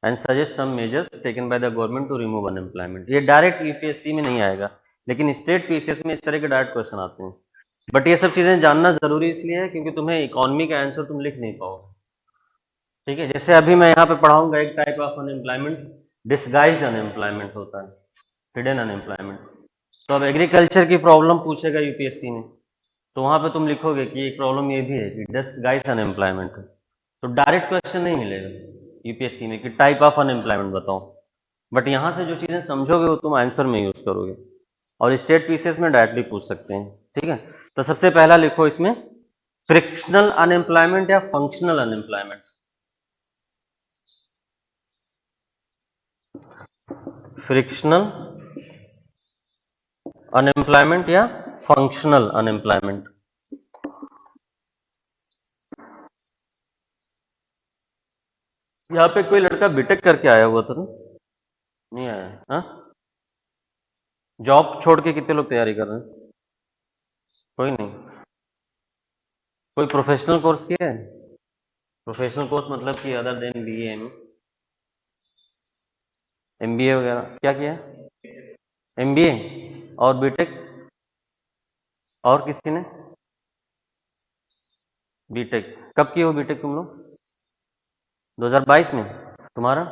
And suggest some measures taken by the government to remove unemployment. ये direct UPSC में नहीं आएगा, लेकिन स्टेट पीसीएस में इस तरह के डायरेक्ट क्वेश्चन आते हैं। बट ये सब चीजें जानना जरूरी इसलिए है क्योंकि तुम्हें इकोनॉमी का आंसर तुम लिख नहीं पाओगे। ठीक है, जैसे अभी मैं यहाँ पे पढ़ाऊंगा एक type of unemployment, disguised unemployment होता है, हिडन अनएम्प्लॉयमेंट। तो अब एग्रीकल्चर की प्रॉब्लम पूछेगा यूपीएससी में, तो वहां पे तुम लिखोगे कि एक प्रॉब्लम ये भी है कि डिस्गाइज्ड अनएम्प्लॉयमेंट है। तो डायरेक्ट क्वेश्चन नहीं मिलेगा यूपीएससी में कि टाइप ऑफ अनएम्प्लॉयमेंट बताओ, बट यहाँ से जो चीजें समझोगे वो तुम आंसर में यूज करोगे, और स्टेट पीसीएस में डायरेक्टली पूछ सकते हैं। ठीक है, तो सबसे पहला लिखो इसमें फ्रिक्शनल अनएम्प्लॉयमेंट या फंक्शनल अनएम्प्लॉयमेंट। फ्रिक्शनल अनएम्प्लॉयमेंट या फंक्शनल अनएम्प्लॉयमेंट। यहाँ पे कोई लड़का बीटेक करके आया हुआ था ना? नहीं आया? हाँ, जॉब छोड़ के कितने लोग तैयारी कर रहे हैं? कोई नहीं। कोई प्रोफेशनल कोर्स किया है? प्रोफेशनल कोर्स मतलब कि अदर देन बीए एमबीए वगैरह क्या किया है? एमबीए और बीटेक? और किसी ने? बीटेक कब किए हो बीटेक तुम लोग? 2022 में? तुम्हारा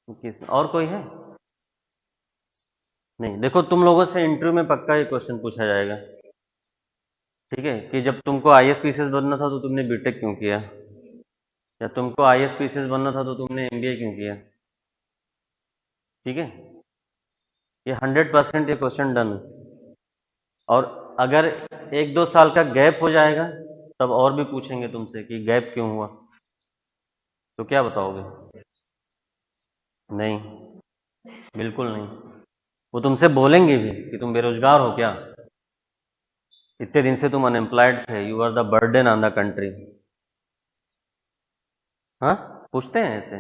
21 में? और कोई है? नहीं। देखो, तुम लोगों से इंटरव्यू में पक्का ये क्वेश्चन पूछा जाएगा, ठीक है, कि जब तुमको आईएएस पीसीएस बनना था तो तुमने बीटेक क्यों किया, या तुमको आईएएस पीसीएस बनना था तो तुमने एमबीए क्यों किया। ठीक है, ये 100% ये क्वेश्चन डन है। और अगर 1-2 साल का गैप हो जाएगा तब और भी पूछेंगे तुमसे कि गैप क्यों हुआ, तो क्या बताओगे? नहीं, बिल्कुल नहीं। वो तुमसे बोलेंगे भी कि तुम बेरोजगार हो क्या, इतने दिन से तुम अनएम्प्लॉयड थे, you are the burden on the country. हाँ, पूछते हैं ऐसे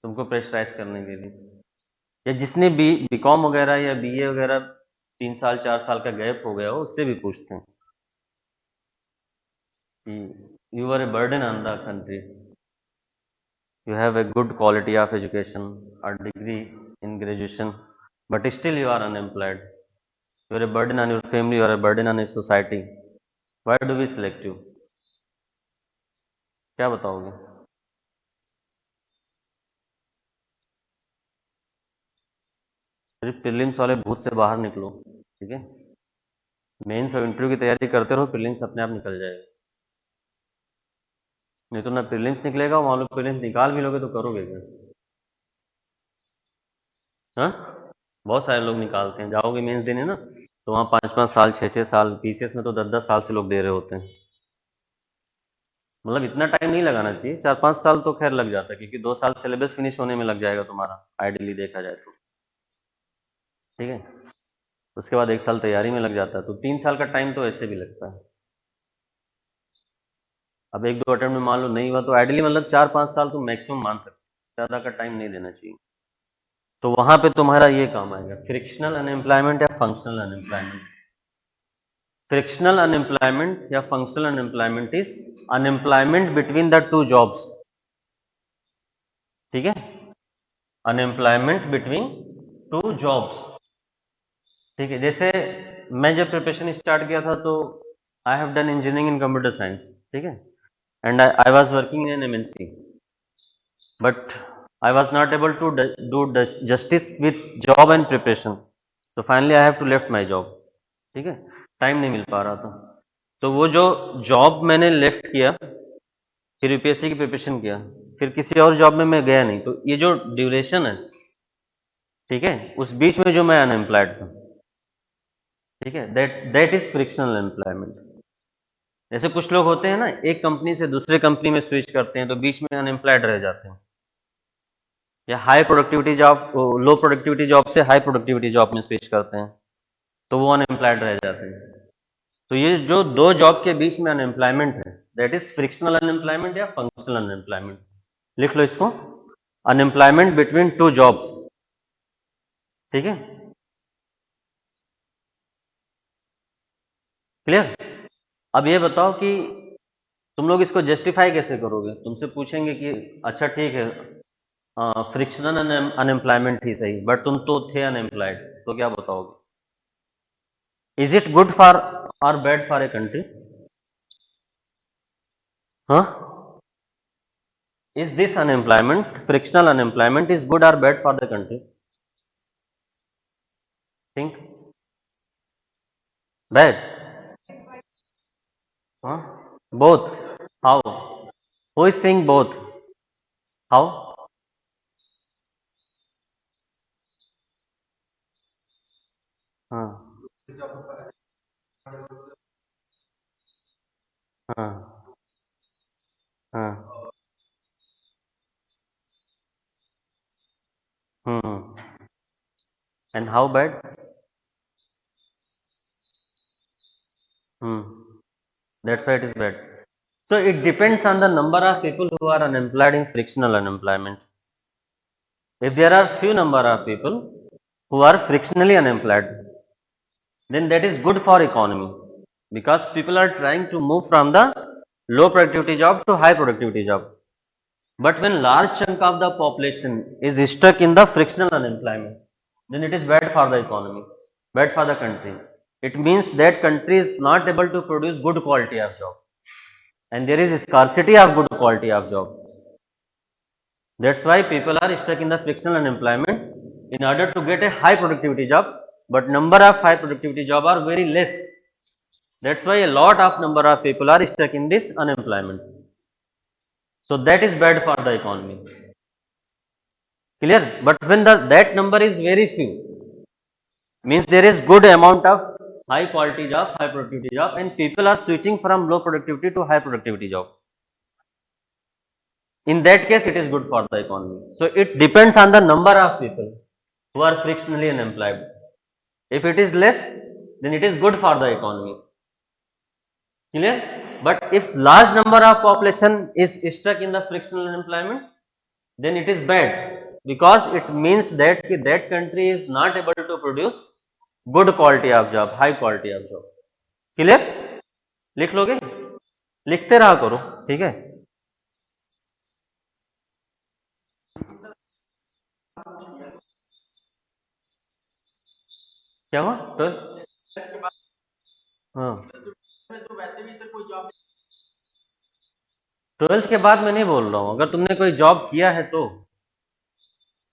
तुमको प्रेशराइज करने के लिए। या जिसने बीकॉम वगैरह या बीए वगैरह 3 साल 4 साल का गैप हो गया हो उससे भी पूछते हैं कि you are a burden on the country, you have a good quality of education or degree in graduation, but still you are unemployed, you are a burden on your family, you are a burden on your society, why do we select you? क्या बताओगे? सिर्फ prelims वाले भूत से बाहर निकलो, ठीक है, मेंस और इंटरव्यू की तैयारी करते रहो, प्रीलिम्स अपने आप निकल जाएगा। नहीं तो ना प्रीलिम्स निकलेगा, मान लो प्रीलिम्स निकाल भी लोगे तो करोगे क्या? हाँ, बहुत सारे लोग निकालते हैं, जाओगे मेंस देने ना तो वहाँ 5-5 साल 6-6 साल, पीसीएस में तो 10-10 साल से लोग दे रहे होते हैं। मतलब इतना टाइम नहीं लगाना चाहिए, 4-5 साल तो खैर लग जाता है क्योंकि 2 साल सिलेबस फिनिश होने में लग जाएगा तुम्हारा, आइडियली देखा जाए तो। ठीक है, उसके बाद 1 साल तैयारी में लग जाता है, तो 3 साल का टाइम तो ऐसे भी लगता है। अब 1-2 अटेम्प्ट में मान लो नहीं हुआ तो आइडियली मतलब 4-5 साल तो मैक्सिमम मान सकते, ज़्यादा का टाइम नहीं देना चाहिए। तो वहां पे तुम्हारा ये काम आएगा, फ्रिक्शनल अनएम्प्लॉयमेंट या फंक्शनल अनएम्प्लॉयमेंट। फ्रिक्शनल अनएम्प्लॉयमेंट या functional unemployment is unemployment between the two jobs. ठीक है, अनएम्प्लॉयमेंट बिटवीन टू जॉब्स। ठीक है, जैसे मैं जब प्रिपरेशन स्टार्ट किया था तो I have done engineering in computer science, ठीक है, and I was working in MNC, but I was not able to do justice with job and preparation, so finally I have to left my job. ठीक है, time नहीं मिल पा रहा था, तो वो जो जॉब मैंने लेफ्ट किया, फिर यूपीएससी की प्रिपरेशन किया, फिर किसी और जॉब में मैं गया नहीं, तो ये जो ड्यूरेशन है, ठीक है, उस बीच में जो मैं अनएम्प्लॉयड था, ठीक है, that that is frictional employment. जैसे कुछ लोग होते हैं ना, एक कंपनी से दूसरे कंपनी में स्विच करते हैं तो बीच में अनएम्प्लॉयड रह जाते हैं, या हाई प्रोडक्टिविटी जॉब, लो प्रोडक्टिविटी जॉब से हाई प्रोडक्टिविटी जॉब में स्विच करते हैं तो वो अनएम्प्लॉयड रह जाते हैं। तो ये जो दो जॉब के बीच में अनएम्प्लॉयमेंट है, दैट इज फ्रिक्शनल अनएम्प्लॉयमेंट या फंक्शनल अनएम्प्लॉयमेंट। लिख लो इसको, अनएम्प्लॉयमेंट बिटवीन टू जॉब्स। ठीक है, क्लियर? अब ये बताओ कि तुम लोग इसको जस्टिफाई कैसे करोगे? तुमसे पूछेंगे कि अच्छा ठीक है, फ्रिक्शनल अनएम्प्लॉयमेंट ही सही, बट तुम तो थे अनएम्प्लॉयड, तो क्या बताओगे? इज इट गुड फॉर और बैड फॉर ए कंट्री? हाँ, is this unemployment, frictional unemployment, is good और bad for the country? Think. Bad? हाँ, both. How? Who is saying both? How? हाँ, हाँ, हाँ. And how bad? That's why it is bad. So it depends on the number of people who are unemployed in frictional unemployment. If there are few number of people who are frictionally unemployed, then that is good for economy, because people are trying to move from the low productivity job to high productivity job. But when large chunk of the population is stuck in the frictional unemployment, then it is bad for the economy, bad for the country. It means that country is not able to produce good quality of job, and there is scarcity of good quality of job. That's why people are stuck in the frictional unemployment in order to get a high productivity job, but number of high productivity job are very less. That's why a lot of number of people are stuck in this unemployment. So that is bad for the economy. Clear? But when that number is very few, means there is good amount of high quality job, high productivity job, and people are switching from low productivity to high productivity job. In that case, it is good for the economy. So it depends on the number of people who are frictionally unemployed. If it is less, then it is good for the economy. Clear? But if large number of population is stuck in the frictional unemployment, then it is bad, because it means that that country is not able to produce good quality of job, high quality of job. Clear? लिख लोगे? लिखते रहा करो, ठीक है? क्या हुआ sir? हाँ, 12th के बाद मैं नहीं बोल रहा हूँ, अगर तुमने कोई जॉब किया है तो।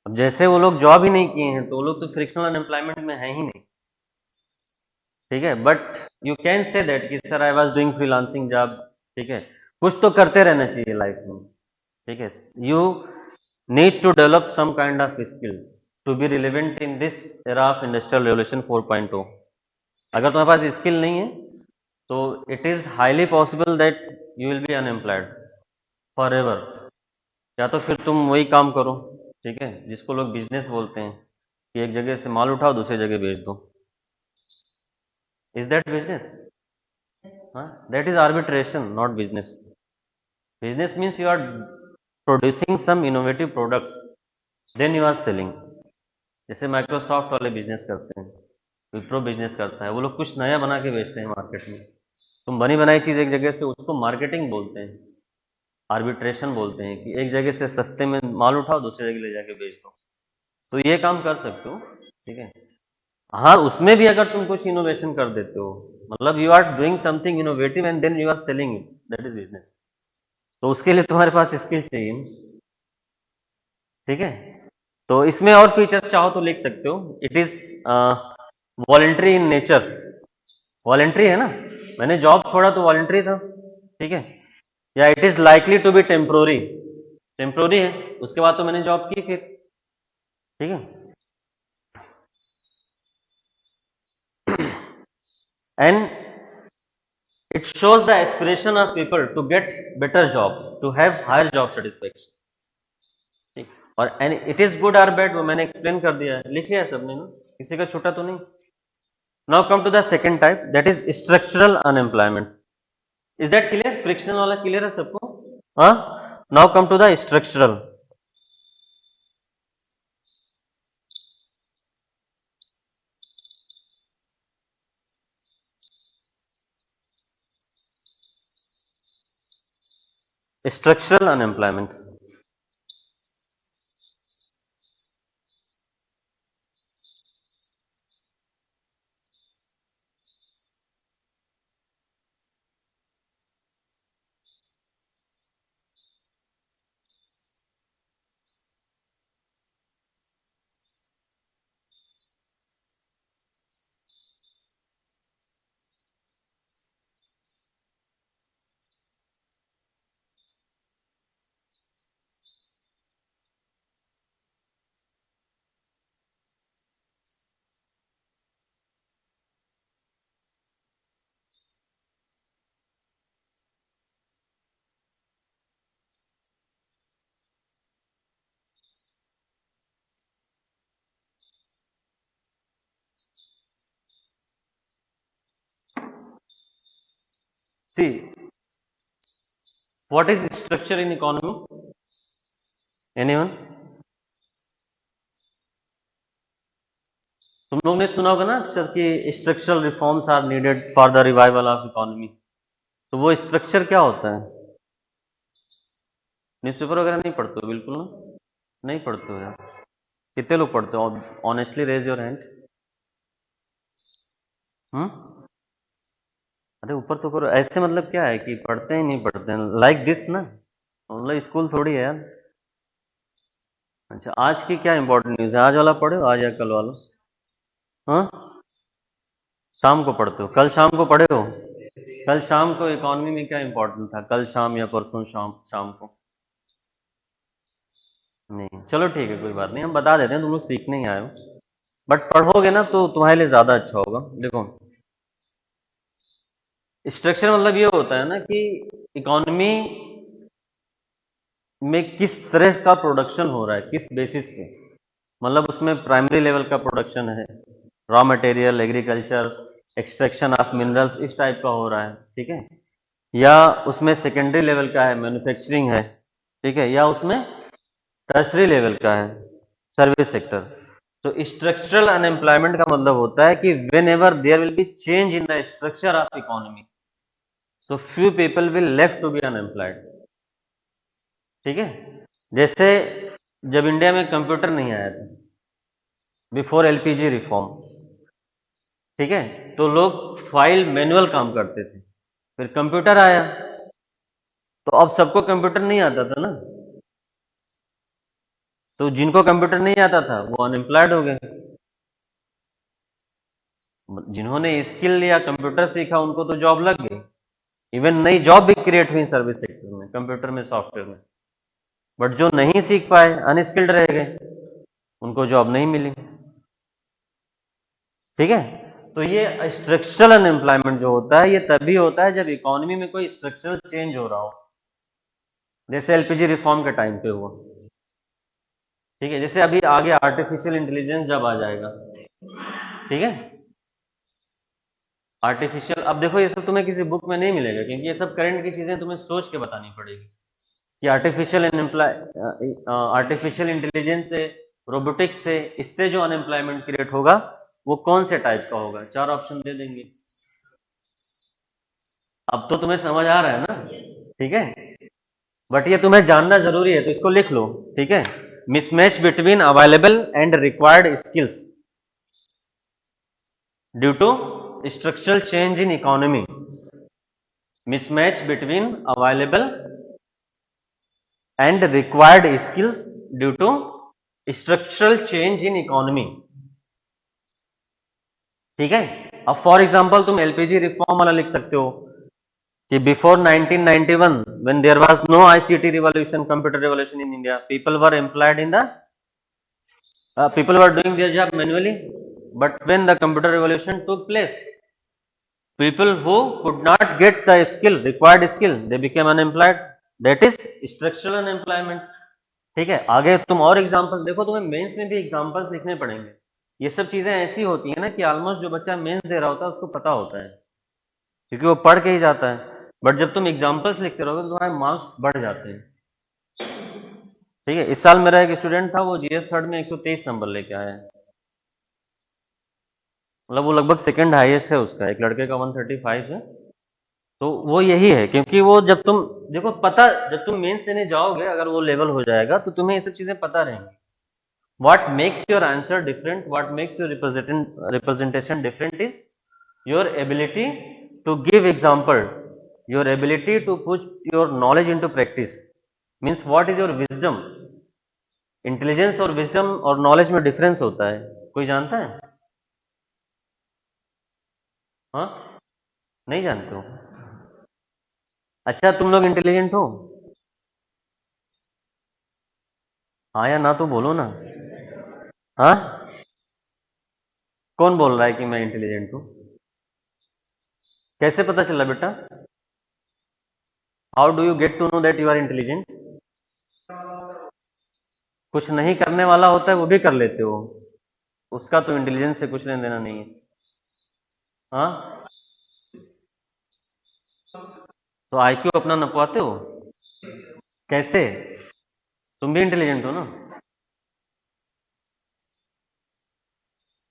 अब जैसे वो लोग जॉब ही नहीं किए हैं तो वो लोग तो फ्रिक्शनल अनएम्प्लॉयमेंट में है ही नहीं, ठीक है? But you can say that कि sir I was doing freelancing job, ठीक है? कुछ तो करते रहना चाहिए लाइफ में, ठीक है? You need to develop some kind of skill to be relevant in this era of industrial revolution 4.0. अगर तुम्हारे पास स्किल नहीं है तो it is highly possible that you will be unemployed for ever, या तो फिर तुम वही काम करो, ठीक है, जिसको लोग बिजनेस बोलते हैं, कि एक जगह से माल उठाओ दूसरी जगह बेच दो. Is that business? That is arbitration, not business. Business means you are producing some innovative products, then you are selling. जैसे माइक्रोसॉफ्ट वाले बिजनेस करते हैं, विप्रो बिजनेस करता है, वो लोग कुछ नया बना के बेचते हैं मार्केट में. तुम बनी बनाई चीज़ एक जगह से, उसको मार्केटिंग बोलते हैं, आर्बिट्रेशन बोलते हैं, कि एक जगह से सस्ते में माल उठाओ दूसरी जगह ले जाके बेच दो. तो ये काम कर सकते हो, ठीक है? हाँ, उसमें भी अगर तुम कुछ इनोवेशन कर देते हो, मतलब you are doing something innovative and then you are selling it, that is business. तो उसके लिए तुम्हारे पास स्किल चाहिए, ठीक है? तो इसमें और फीचर्स चाहो तो लिख सकते हो. It is voluntary in nature. Voluntary है ना, मैंने जॉब छोड़ा तो वॉलेंट्री था, ठीक है? या it is likely to be temporary. Temporary है, उसके बाद तो मैंने जॉब की फिर, ठीक है? And it shows the aspiration of people to get better job, to have higher job satisfaction, ठीक? और एंड इट इज गुड और बैड वो मैंने एक्सप्लेन कर दिया है, लिख लिया सबने ना, किसी का छोटा तो नहीं. Now come to the second type, that is structural unemployment. Is that clear? Frictional वाला क्लियर है सबको? हाँ. Now come to the structural. Structural unemployment. See, what is structure in economy? Anyone? तुम लोग ने सुना होगा ना अक्सर कि structural reforms are needed for the revival of economy. तो वो स्ट्रक्चर क्या होता है? न्यूज़पेपर वगैरह नहीं पढ़ते हो? बिल्कुल ना, नहीं पढ़ते हो यार। कितने लोग पढ़ते हो? Honestly raise your hand. Hmm. अरे ऊपर तो करो। ऐसे मतलब क्या है कि पढ़ते हैं नहीं पढ़ते हैं, लाइक दिस ना, मतलब स्कूल थोड़ी है यार। अच्छा, आज की क्या इंपॉर्टेंट न्यूज़ है? आज वाला पढ़े हो, आज या कल वाला? हाँ, शाम को पढ़ते हो? कल शाम को पढ़े हो? कल शाम को इकोनॉमी में क्या इंपॉर्टेंट था? कल शाम या परसों शाम शाम को? नहीं, चलो ठीक है, कोई बात नहीं, हम बता देते हैं, तुम लोग सीखने ही आए हो। बट पढ़ोगे ना तो तुम्हारे लिए ज़्यादा अच्छा होगा। देखो, स्ट्रक्चर मतलब ये होता है ना कि इकोनॉमी में किस तरह का प्रोडक्शन हो रहा है, किस बेसिस पे। मतलब उसमें प्राइमरी लेवल का प्रोडक्शन है, raw material, agriculture, extraction of minerals, इस टाइप का हो रहा है, ठीक है। या उसमें सेकेंडरी लेवल का है, मैन्युफैक्चरिंग है, ठीक है। या उसमें टर्सरी लेवल का है, सर्विस सेक्टर। तो स्ट्रक्चरल अनएम्प्लॉयमेंट का मतलब होता है कि whenever there will be change in the structure of economy, तो few people will left to be unemployed, ठीक है। जैसे जब इंडिया में कंप्यूटर नहीं आया था, बिफोर एलपीजी रिफॉर्म, ठीक है, तो लोग फाइल मैनुअल काम करते थे। फिर कंप्यूटर आया तो अब सबको कंप्यूटर नहीं आता था ना, तो जिनको कंप्यूटर नहीं आता था वो अनएम्प्लॉयड हो गए। जिन्होंने स्किल या कंप्यूटर सीखा उनको तो जॉब लग गई। इवन नई जॉब भी क्रिएट हुई सर्विस सेक्टर में, कंप्यूटर में, सॉफ्टवेयर में। बट जो नहीं सीख पाए, अनस्किल्ड रह गए, उनको जॉब नहीं मिली, ठीक है। तो ये स्ट्रक्चरल अनएम्प्लॉयमेंट जो होता है ये तभी होता है जब इकोनॉमी में कोई स्ट्रक्चरल चेंज हो रहा हो, जैसे एलपीजी रिफॉर्म के टाइम पे हुआ, ठीक है। जैसे अभी आगे आर्टिफिशियल इंटेलिजेंस जब आ जाएगा, ठीक है, आर्टिफिशियल, अब देखो ये सब तुम्हें किसी बुक में नहीं मिलेगा, क्योंकि ये सब करंट की चीजें तुम्हें सोच के बतानी पड़ेगी कि आर्टिफिशियल इंटेलिजेंस से, रोबोटिक्स से, इससे जो अनएम्प्लॉयमेंट क्रिएट होगा वो कौन से टाइप का होगा। चार ऑप्शन दे देंगे। अब तो तुम्हें समझ आ रहा है ना, ठीक है। बट ये तुम्हें जानना जरूरी है, तो इसको लिख लो, ठीक है। Mismatch between available and required skills due to structural change in economy. Mismatch between available and required skills due to structural change in economy, ठीक है। अब फॉर एग्जांपल तुम एलपीजी रिफॉर्म वाला लिख सकते हो कि before 1991 when there was no ICT revolution, computer revolution in India, people were employed in the people were doing their job manually, but when the computer revolution took place, people who could not get the skill, required skill, they became unemployed. That is structural unemployment, ठीक है। आगे तुम और example देखो, तुम्हें mains में भी examples लिखने पड़ेंगे। ये सब चीजें ऐसी होती है ना कि ऑलमोस्ट जो बच्चा मेंस दे रहा होता है उसको पता होता है, क्योंकि वो पढ़ के ही जाता है। बट जब तुम एग्जांपल्स लिखते रहोगे तो तुम्हारे मार्क्स बढ़ जाते हैं, ठीक है। इस साल मेरा एक स्टूडेंट था, वो जीएस थर्ड में 123 नंबर लेके आया है, मतलब वो लगभग सेकंड हाईएस्ट है उसका। एक लड़के का 135 है, तो वो यही है, क्योंकि वो जब तुम देखो पता, जब तुम मेंस देने जाओगे अगर वो लेवल हो जाएगा तो तुम्हें ये सब चीजें पता रहेंगी। What makes your answer different, what makes your representation different is your ability to give example, your ability to put your knowledge into practice. Means what is your wisdom? Intelligence और विजडम और knowledge में difference होता है, कोई जानता है? हाँ, नहीं जानते हो? अच्छा, तुम लोग इंटेलिजेंट हो? हाँ या ना तो बोलो ना। हाँ, कौन बोल रहा है कि मैं इंटेलिजेंट हूँ? कैसे पता चला बेटा? How do you get to know that you are intelligent? कुछ नहीं करने वाला होता है वो भी कर लेते हो, उसका तो इंटेलिजेंस से कुछ लेना देना नहीं है। हाँ, तो आईक्यू अपना नपवाते हो कैसे? तुम भी इंटेलिजेंट हो ना?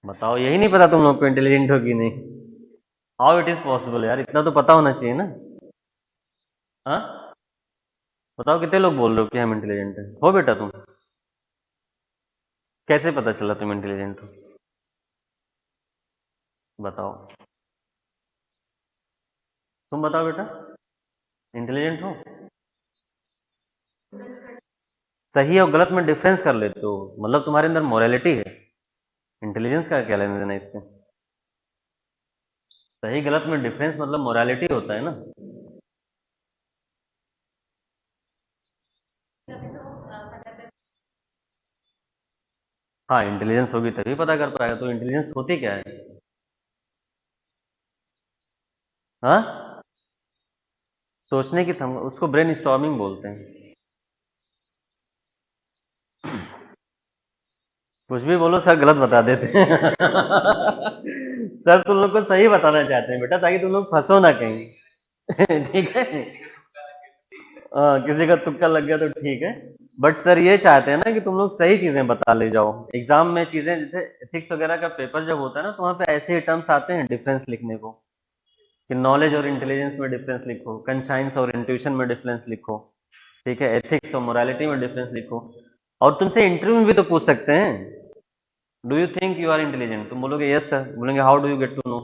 बताओ, यही नहीं पता तुम लोग को इंटेलिजेंट हो कि नहीं? हाउ इट इज पॉसिबल यार, इतना तो पता होना चाहिए ना। हाँ, बताओ कितने लोग बोल रहे हो कि हम इंटेलिजेंट हैं? हो बेटा तुम? कैसे पता चला तुम इंटेलिजेंट हो? बताओ, तुम बताओ बेटा, इंटेलिजेंट हो? सही और गलत में डिफरेंस कर लेते हो, मतलब तुम्हारे अंदर मोरालिटी है। इंटेलिजेंस का क्या लेना देना इससे? सही गलत में डिफरेंस मतलब मोरालिटी होता है ना। हाँ, इंटेलिजेंस होगी तभी पता कर पाएगा। तो इंटेलिजेंस होती क्या है? हाँ, सोचने की थम, उसको ब्रेन स्टॉर्मिंग बोलते हैं। कुछ भी बोलो सर, गलत बता देते हैं। सर तुम लोग को सही बताना चाहते हैं बेटा, ताकि तुम लोग फंसो ना कहीं। ठीक है। किसी का तुक्का लग गया तो ठीक है, बट सर ये चाहते हैं ना कि तुम लोग सही चीजें बता ले जाओ एग्जाम में। चीजें जैसे एथिक्स वगैरह का पेपर जब होता है ना, तो वहाँ पे ऐसे टर्म्स आते हैं डिफरेंस लिखने को, कि नॉलेज और इंटेलिजेंस में डिफरेंस लिखो, कंसाइंस और इंट्यूशन में डिफरेंस लिखो, ठीक है, एथिक्स और मोरालिटी में डिफरेंस लिखो। और तुमसे इंटरव्यू में भी तो पूछ सकते हैं, do you think you are intelligent? तुम बोलोगे यस सर, बोलेंगे how do you get to know,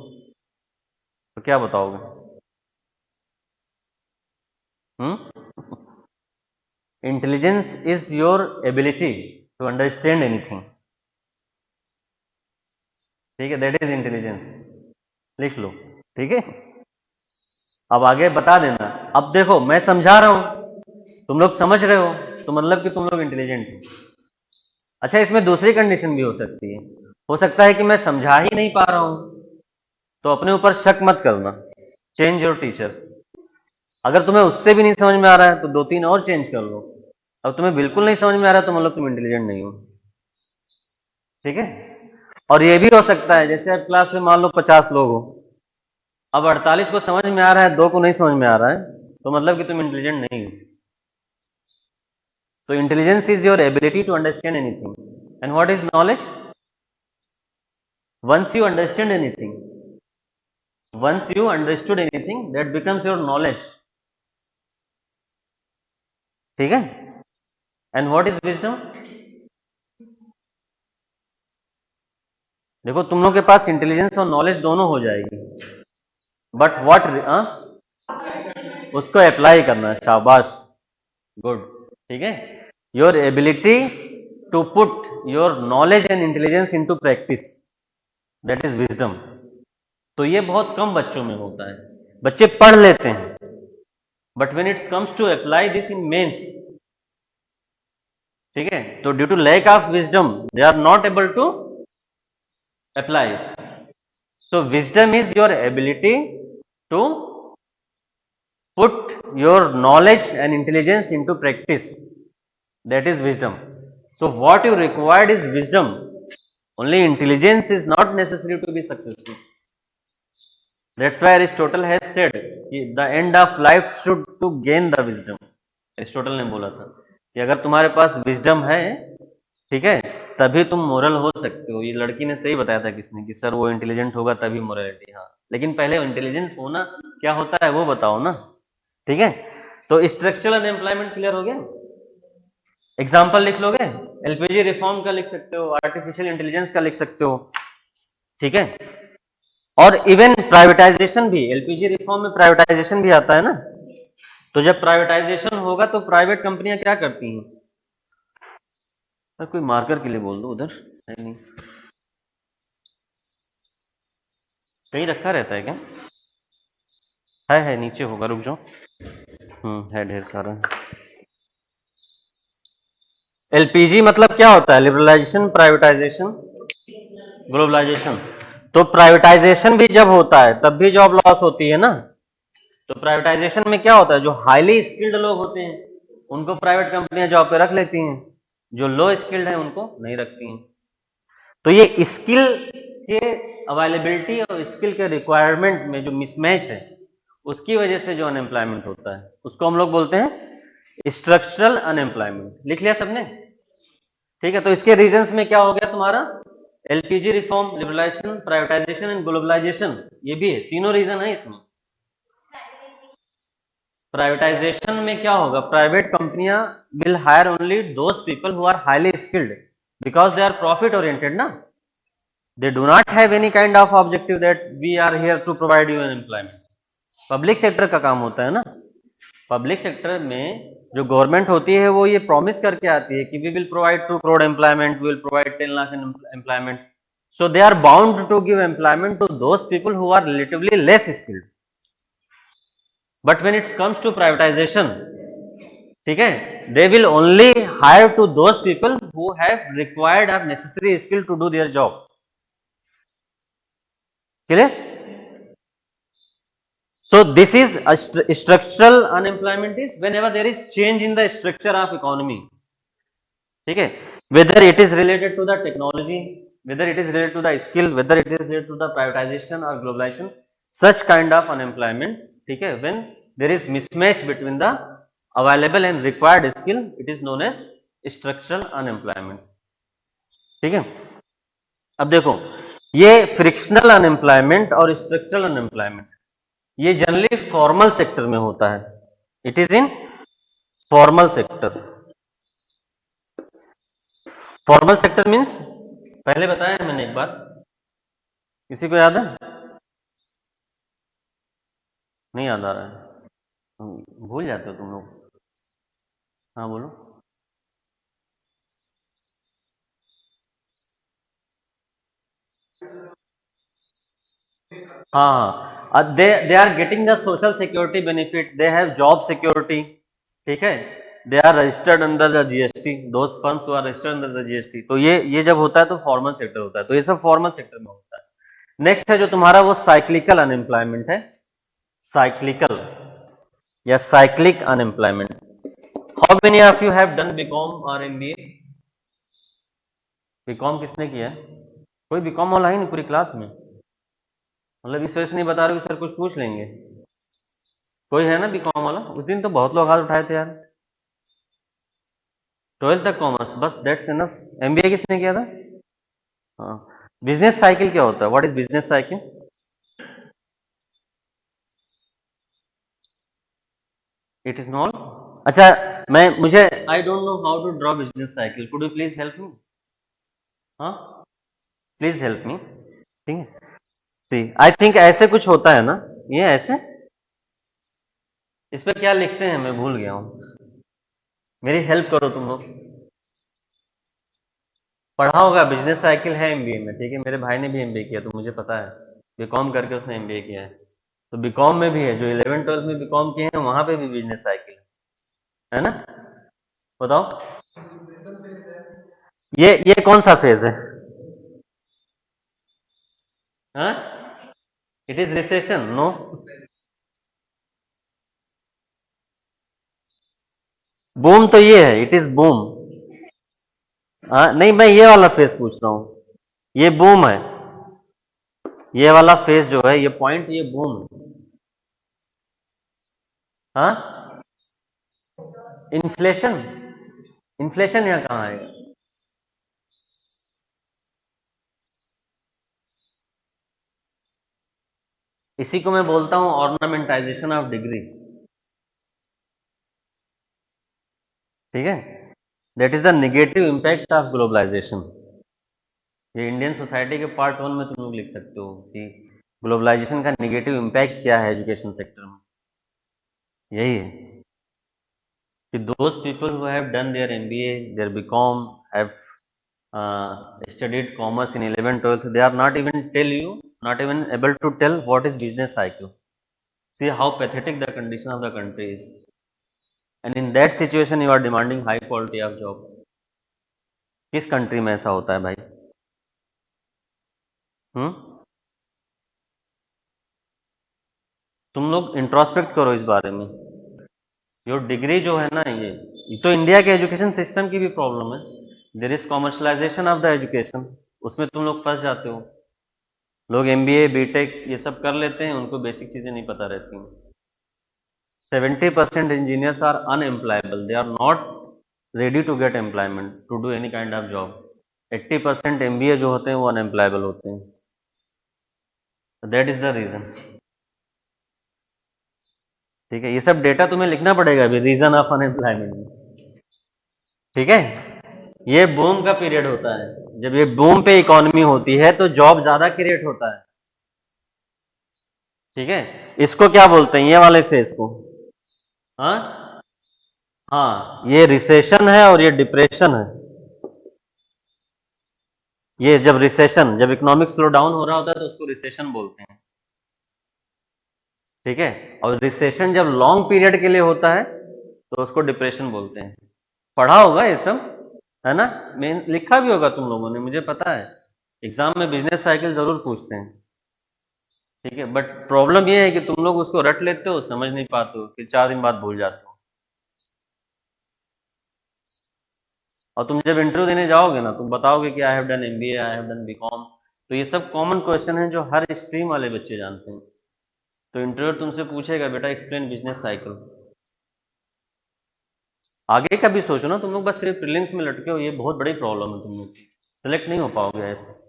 तो क्या बताओगे? Intelligence is your ability to understand anything, ठीक है, दैट इज इंटेलिजेंस। लिख लो, ठीक है। अब आगे बता देना। अब देखो मैं समझा रहा हूं, तुम लोग समझ रहे हो, तो मतलब कि तुम लोग इंटेलिजेंट हो। अच्छा, इसमें दूसरी कंडीशन भी हो सकती है, हो सकता है कि मैं समझा ही नहीं पा रहा हूं, तो अपने ऊपर शक मत करना, चेंज योर टीचर। अगर तुम्हें उससे भी नहीं समझ में आ रहा है तो दो तीन और चेंज कर लो। अब तुम्हें बिल्कुल नहीं समझ में आ रहा है तो मतलब तुम इंटेलिजेंट नहीं हो, ठीक है। और ये भी हो सकता है जैसे अब क्लास में मान लो 50 लोग हो, अब 48 को समझ में आ रहा है, दो को नहीं समझ में आ रहा है, तो मतलब कि तुम इंटेलिजेंट नहीं हो। तो intelligence is your ability to understand anything, and what is knowledge? Once you understand anything, once you understood anything, that becomes your knowledge, ठीक है। And what is wisdom? देखो तुम लोग के पास इंटेलिजेंस और नॉलेज दोनों हो जाएगी, बट व्हाट, उसको अप्लाई करना है, शाबाश, गुड, ठीक है। Your ability to put your knowledge and intelligence into practice, that is wisdom. तो ये बहुत कम बच्चों में होता है, बच्चे पढ़ लेते हैं, but when it's comes to apply this in mains, ठीक है, तो due to lack of wisdom they are not able to apply it. So wisdom is your ability to put your knowledge and intelligence into practice, that is wisdom. So what you required is wisdom, only intelligence is not necessary to be successful. That's why Aristotle has said the end of life should to gain the wisdom. Aristotle ने बोला था कि अगर तुम्हारे पास wisdom है, ठीक है, तभी तुम मोरल हो सकते हो। ये लड़की ने सही बताया था किसने, कि सर वो इंटेलिजेंट होगा तभी मोरलिटी। हाँ, लेकिन पहले इंटेलिजेंट होना क्या होता है वो बताओ ना। ठीक है, तो स्ट्रक्चरल अनएम्प्लॉयमेंट क्लियर हो गया। एग्जाम्पल लिख लोगे, एलपीजी रिफॉर्म का लिख सकते हो, आर्टिफिशियल इंटेलिजेंस का लिख सकते हो। ठीक है, और इवन प्राइवेटाइजेशन भी, एलपीजी रिफॉर्म में प्राइवेटाइजेशन भी आता है ना। तो जब प्राइवेटाइजेशन होगा तो प्राइवेट कंपनियां क्या करती हैं? कोई मार्कर के लिए बोल दो, उधर है नहीं, कहीं रखा रहता है क्या? है नीचे होगा, रुक जाओ। है ढेर सारा। एलपीजी मतलब क्या होता है? Liberalisation, privatisation, globalisation. तो प्राइवेटाइजेशन भी जब होता है तब भी जॉब लॉस होती है ना। तो प्राइवेटाइजेशन में क्या होता है, जो हाईली स्किल्ड लोग होते हैं उनको प्राइवेट कंपनियां जॉब पे रख लेती हैं, जो लो स्किल्ड है उनको नहीं रखती हैं। तो ये स्किल के अवेलेबिलिटी और स्किल के रिक्वायरमेंट में जो मिसमैच है उसकी वजह से जो अनएम्प्लॉयमेंट होता है उसको हम लोग बोलते हैं स्ट्रक्चरल अनएम्प्लॉयमेंट। लिख लिया सबने? ठीक है, तो इसके रीजंस में क्या हो गया तुम्हारा? LPG reform, liberalisation, privatisation and globalisation, ये भी है, तीनों रीजन है इसमें। प्राइवेटाइजेशन में क्या होगा? प्राइवेट कंपनियां will hire only those people who are highly skilled because they are profit oriented ना। They do not have any kind of objective that we are here to provide you an employment. Public sector का काम होता है ना। Public sector में जो government होती है वो ये प्रॉमिस करके आती है कि we will provide 2 crore employment, we will provide 10 lakh employment. So they are bound to give employment to those people who are relatively less skilled. But when it's comes to privatization, ठीक है, they will only hire to those people who have required और necessary skill to do their job. Clear? So this is a structural unemployment is whenever there is change in the structure of economy. ठीक है, whether it is related to the technology, whether it is related to the skill, whether it is related to the privatization or globalization, such kind of unemployment, ठीक है, when there is mismatch between the available and required skill, it is known as structural unemployment. ठीक है, अब देखो ये frictional unemployment और structural unemployment ये generally formal sector में होता है। It is in formal sector. Formal sector means पहले बताया मैंने एक बार, किसी को याद है? नहीं याद आ रहा है, भूल जाते हो तुम लोग। हाँ बोलो। हाँ, they are getting the social security benefit, they have job security. ठीक है, they are registered under the GST, those firms who are registered under the GST. तो ये जब होता है तो फॉर्मल सेक्टर होता है, तो ये सब फॉर्मल सेक्टर में होता है। नेक्स्ट है जो तुम्हारा वो साइक्लिकल अनएम्प्लॉयमेंट है। साइक्लिकल या cyclic unemployment. How many of you have done BCom और एमबीए? बीकॉम किसने किया है? कोई बीकॉम वाला ही नहीं पूरी क्लास में? मतलब इस वजह से नहीं बता रहे सर कुछ पूछ लेंगे। कोई है ना बीकॉम वाला? उस दिन तो बहुत लोग हाथ उठाए थे यार। 12th तक कॉमर्स, बस दैट्स इनफ। एमबीए किसने किया था? हाँ, बिजनेस साइकिल क्या होता है? What is business cycle? It is not. अच्छा, मुझे I don't know how to draw business cycle, could you please help me? हाँ, प्लीज हेल्प मी। ठीक है, सी आई थिंक ऐसे कुछ होता है ना, ये ऐसे। इस पे क्या लिखते हैं मैं भूल गया हूँ, मेरी हेल्प करो तुम लोग। पढ़ा होगा, बिजनेस साइकिल है एमबीए में। ठीक है, मेरे भाई ने भी एमबीए किया तो मुझे पता है, बीकॉम करके उसने एमबीए किया है। तो बीकॉम में भी है, जो 11 12 में बीकॉम किए हैं वहां पे भी बिजनेस साइकिल है ना। बताओ, ये कौन सा फेज है? हाँ, it is recession, no. Boom तो ये है, इट इज बूम। हाँ नहीं, मैं ये वाला फेज पूछ रहा हूँ, ये बूम है। ये वाला फेज जो है, ये पॉइंट, ये बूम है। हाँ, इन्फ्लेशन। इन्फ्लेशन यहाँ कहाँ आएगा? इसी को मैं बोलता हूं ऑर्नामेंटाइजेशन ऑफ डिग्री, ठीक है। That is the negative impact of globalisation. ये इंडियन सोसाइटी के पार्ट 1 में तुम लोग लिख सकते हो कि ग्लोबलाइजेशन का नेगेटिव इम्पैक्ट क्या है एजुकेशन सेक्टर में। यही है कि those people who have done their MBA, their BCom, have studied commerce in 11th 12th, they are not even able to tell what is business cycle. See how pathetic the condition of the country is, and in that situation you are demanding high quality of job. किस country में ऐसा होता है भाई? तुम लोग introspect करो इस बारे में। योर डिग्री जो है ना, ये तो इंडिया के एजुकेशन सिस्टम की भी प्रॉब्लम है। There is commercialisation of the education, उसमें तुम लोग फंस जाते हो। लोग MBA BTech ये सब कर लेते हैं, उनको बेसिक चीज़ें नहीं पता रहती हैं। 70% engineers are unemployable, they are not ready to get employment to do any kind of job. 80% MBA जो होते हैं वो अनएम्प्लॉयबल होते हैं। दैट इज द रीज़न, ठीक है। ये सब डेटा तुम्हें लिखना पड़ेगा अभी, रीजन ऑफ अनएम्प्लॉयमेंट में, ठीक है। ये बूम का पीरियड होता है, जब ये बूम पे इकोनॉमी होती है तो जॉब ज्यादा क्रिएट होता है, ठीक है। इसको क्या बोलते हैं, ये वाले फेज को? हाँ हाँ, ये रिसेशन है और ये डिप्रेशन है। ये जब रिसेशन, जब इकोनॉमिक स्लो डाउन हो रहा होता है तो उसको रिसेशन बोलते हैं, ठीक है। और रिसेशन जब लॉन्ग पीरियड के लिए होता है तो उसको डिप्रेशन बोलते हैं। पढ़ा होगा ये सब, है ना? मैं लिखा भी होगा तुम लोगों ने, मुझे पता है। एग्जाम में बिजनेस साइकिल जरूर पूछते हैं, ठीक है। बट प्रॉब्लम ये है कि तुम लोग उसको रट लेते हो, समझ नहीं पाते हो, फिर 4 दिन बाद भूल जाते हो। और तुम जब इंटरव्यू देने जाओगे ना, तुम बताओगे कि आई have done MBA, I have done BCom, तो ये सब कॉमन क्वेश्चन है जो हर स्ट्रीम वाले बच्चे जानते हैं। तो इंटरव्यू तुमसे पूछेगा, बेटा एक्सप्लेन बिजनेस साइकिल। आगे का भी सोचो ना, तुम लोग बस सिर्फ प्रीलिम्स में लटके हो, ये बहुत बड़ी प्रॉब्लम है। तुम लोग सेलेक्ट नहीं हो पाओगे ऐसे।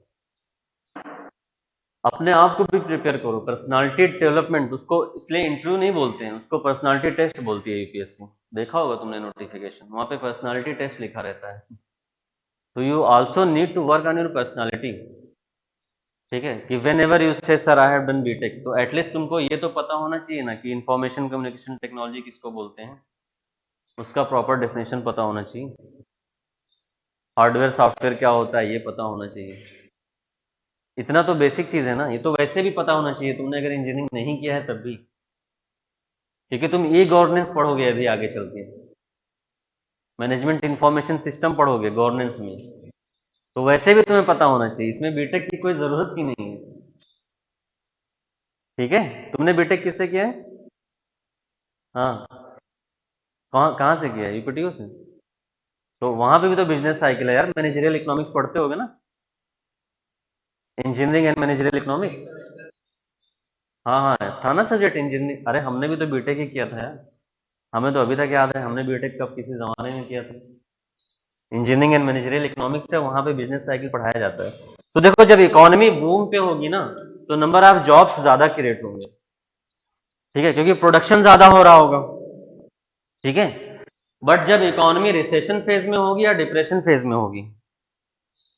अपने आप को भी प्रिपेयर करो। पर्सनालिटी डेवलपमेंट, उसको इसलिए इंटरव्यू नहीं बोलते हैं, उसको पर्सनालिटी टेस्ट बोलती है UPSC। देखा होगा तुमने नोटिफिकेशन, वहां पे पर्सनालिटी टेस्ट लिखा रहता है। तो you also need to work on your personality, ठीक है। कि whenever you say sir I have done BTech, तो एटलीस्ट तुमको ये तो पता होना चाहिए ना कि इंफॉर्मेशन कम्युनिकेशन टेक्नोलॉजी किसको बोलते हैं, उसका प्रॉपर डेफिनेशन पता होना चाहिए। हार्डवेयर सॉफ्टवेयर क्या होता है ये पता होना चाहिए। इतना तो बेसिक चीज़ है ना, ये तो वैसे भी पता होना चाहिए तुमने अगर इंजीनियरिंग नहीं किया है तब भी, क्योंकि तुम ई गवर्नेंस पढ़ोगे अभी आगे चल के, मैनेजमेंट इंफॉर्मेशन सिस्टम पढ़ोगे गवर्नेंस में, तो वैसे भी तुम्हें पता होना चाहिए। इसमें BTech की कोई ज़रूरत ही नहीं है, ठीक है। तुमने BTech किससे किया है? हाँ, कहाँ कहाँ से किया है? UPTO से। तो वहाँ पे भी तो बिजनेस साइकिल है यार, मैनेजरियल इकोनॉमिक्स पढ़ते होगे ना, इंजीनियरिंग एंड मैनेजरियल इकोनॉमिक्स। हाँ हाँ, था ना सब्जेक्ट इंजीनियरिंग। अरे हमने भी तो BTech ही किया था यार, हमें तो अभी तक याद है हमने BTech कब किसी जमाने में किया था। इंजीनियरिंग एंड मैनेजरियल इकोनॉमिक्स है, वहाँ पे बिजनेस साइकिल पढ़ाया जाता है। तो देखो, जब इकोनॉमी बूम पे होगी ना तो नंबर ऑफ जॉब्स ज्यादा क्रिएट होंगे, ठीक है, क्योंकि प्रोडक्शन ज्यादा हो रहा होगा, ठीक है। बट जब इकोनॉमी रिसेशन फेज में होगी या डिप्रेशन फेज में होगी,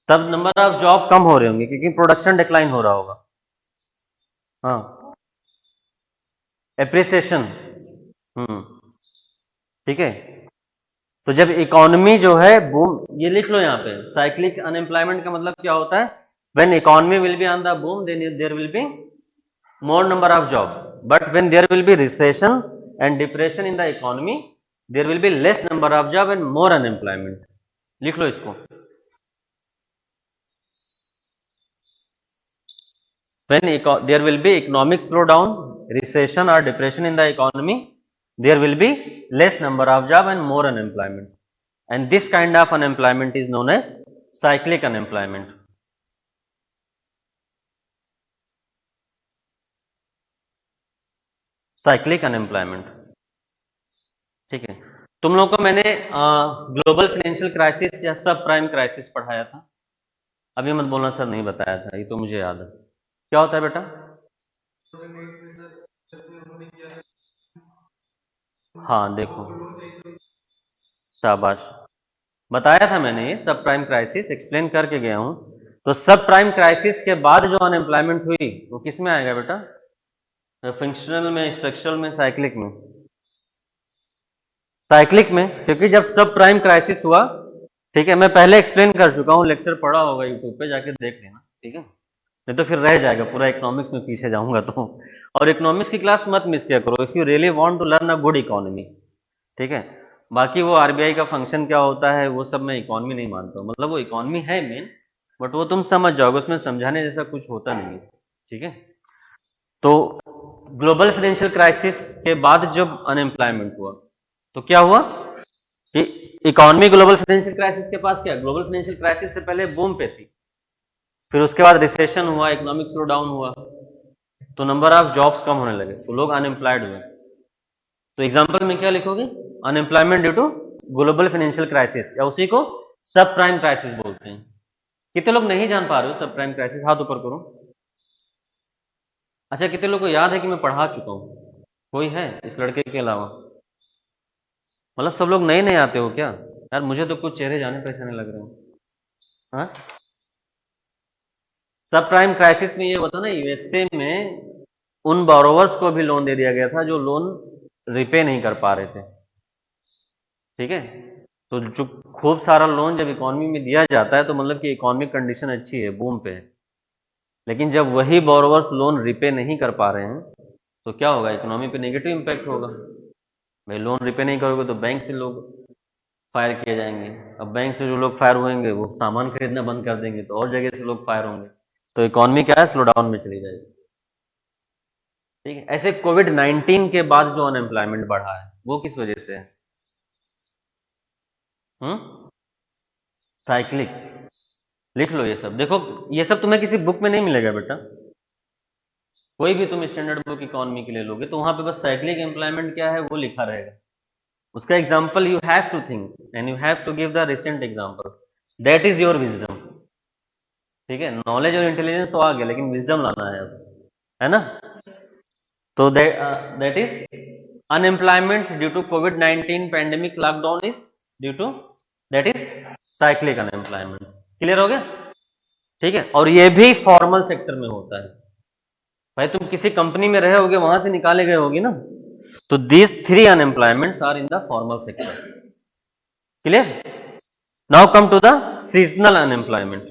तब नंबर ऑफ जॉब कम हो रहे होंगे क्योंकि प्रोडक्शन डिक्लाइन हो रहा होगा। हाँ, एप्रिसिएशन, ठीक है। तो जब इकोनॉमी जो है बूम, ये लिख लो यहाँ पे, साइक्लिक अनएम्प्लॉयमेंट का मतलब क्या होता है? When economy will be on the boom then there will be more number of job, but when there will be recession and depression in the economy, there will be less number of job and more unemployment। लिख लो इसको। when there will be economic slowdown, recession or depression in the economy, there will be less number of job and more unemployment, and this kind of unemployment is known as cyclic unemployment। Cyclic unemployment, ठीक है। तुम लोग को मैंने global financial crisis या सब prime crisis पढ़ाया था। अभी मत बोलना सर नहीं बताया था, ये तो मुझे याद है। क्या होता है बेटा? हाँ देखो, शाबाश, बताया था मैंने, ये सब प्राइम क्राइसिस एक्सप्लेन करके गया हूं। तो सब प्राइम क्राइसिस के बाद जो अनएम्प्लॉयमेंट हुई वो किस में आएगा बेटा? फंक्शनल में, स्ट्रक्चरल में, साइक्लिक में? साइक्लिक में, क्योंकि जब सब प्राइम क्राइसिस हुआ, ठीक है, मैं पहले एक्सप्लेन कर चुका हूँ, लेक्चर पढ़ा होगा यूट्यूब पे, जाके देख लेना, ठीक है, नहीं तो फिर रह जाएगा पूरा, इकोनॉमिक्स में पीछे जाऊंगा तो। और इकोनॉमिक्स की क्लास मत मिस किया करो if you really want to learn a good economy, ठीक है। बाकी वो आरबीआई का फंक्शन क्या होता है वो सब मैं इकोनॉमी नहीं मानता हूँ, मतलब वो इकोनॉमी है मेन, बट वो तुम समझ जाओगे, उसमें समझाने जैसा कुछ होता नहीं है, ठीक है। तो ग्लोबल फाइनेंशियल क्राइसिस के बाद जब अनएम्प्लॉयमेंट हुआ तो क्या हुआ कि इकोनॉमी ग्लोबल फाइनेंशियल क्राइसिस के पास क्या, ग्लोबल फाइनेंशियल क्राइसिस से पहले बूम पे थी, फिर उसके बाद रिसेशन हुआ, इकोनॉमिक स्लो डाउन हुआ, तो नंबर ऑफ जॉब्स कम होने लगे, तो लोग अनएम्प्लॉयड हुए। तो एग्जाम्पल में क्या लिखोगे? Unemployment due to global financial crisis, या उसी को सब प्राइम क्राइसिस बोलते हैं। कितने लोग नहीं जान पा रहे हो सब प्राइम क्राइसिस? हाथ ऊपर करो। अच्छा, कितने लोग को याद है कि मैं पढ़ा चुका हूँ? कोई है इस लड़के के अलावा? मतलब सब लोग नए नए आते हो क्या यार? मुझे तो कुछ चेहरे जाने पहचाने लग रहे हैं। हाँ, सब प्राइम क्राइसिस में ये होता ना, यूएसए में उन बोरोवर्स को भी लोन दे दिया गया था जो लोन रिपे नहीं कर पा रहे थे, ठीक है। तो जो खूब सारा लोन जब इकोनॉमी में दिया जाता है तो मतलब कि इकोनॉमिक कंडीशन अच्छी है, बूम पे है, लेकिन जब वही बोरोवर्स लोन रिपे नहीं कर पा रहे हैं तो क्या होगा? इकोनॉमी पे नेगेटिव इम्पैक्ट होगा। भाई लोन रिपे नहीं करोगे तो बैंक से लोग फायर किए जाएंगे, अब बैंक से जो लोग फायर होंगे वो सामान खरीदना बंद कर देंगे, तो और जगह से लोग फायर होंगे, तो इकोनॉमी क्या है, स्लो डाउन में चली जाएगी, ठीक है। ऐसे कोविड 19 के बाद जो अनएम्प्लॉयमेंट बढ़ा है वो किस वजह से है? साइक्लिक, लिख लो ये सब। देखो ये सब तुम्हें किसी बुक में नहीं मिलेगा बेटा, कोई भी तुम स्टैंडर्ड बुक इकोनॉमी के लिए लोगे तो वहां पे बस साइक्लिक एम्प्लॉयमेंट क्या है वो लिखा रहेगा, उसका example you have to think and you have to give the recent example, that is your wisdom, ठीक है। नॉलेज और इंटेलिजेंस तो आ गया, लेकिन विजडम लाना है अब, है ना। तो that is unemployment due to Covid 19 pandemic lockdown is due to, that is cyclic unemployment. Clear हो गया? ठीक है, और ये भी फॉर्मल सेक्टर में होता है। भाई तुम किसी कंपनी में रहे होगे, वहां से निकाले गए होगी ना, तो these three unemployments are in the formal sector. Clear? Now come to the seasonal unemployment,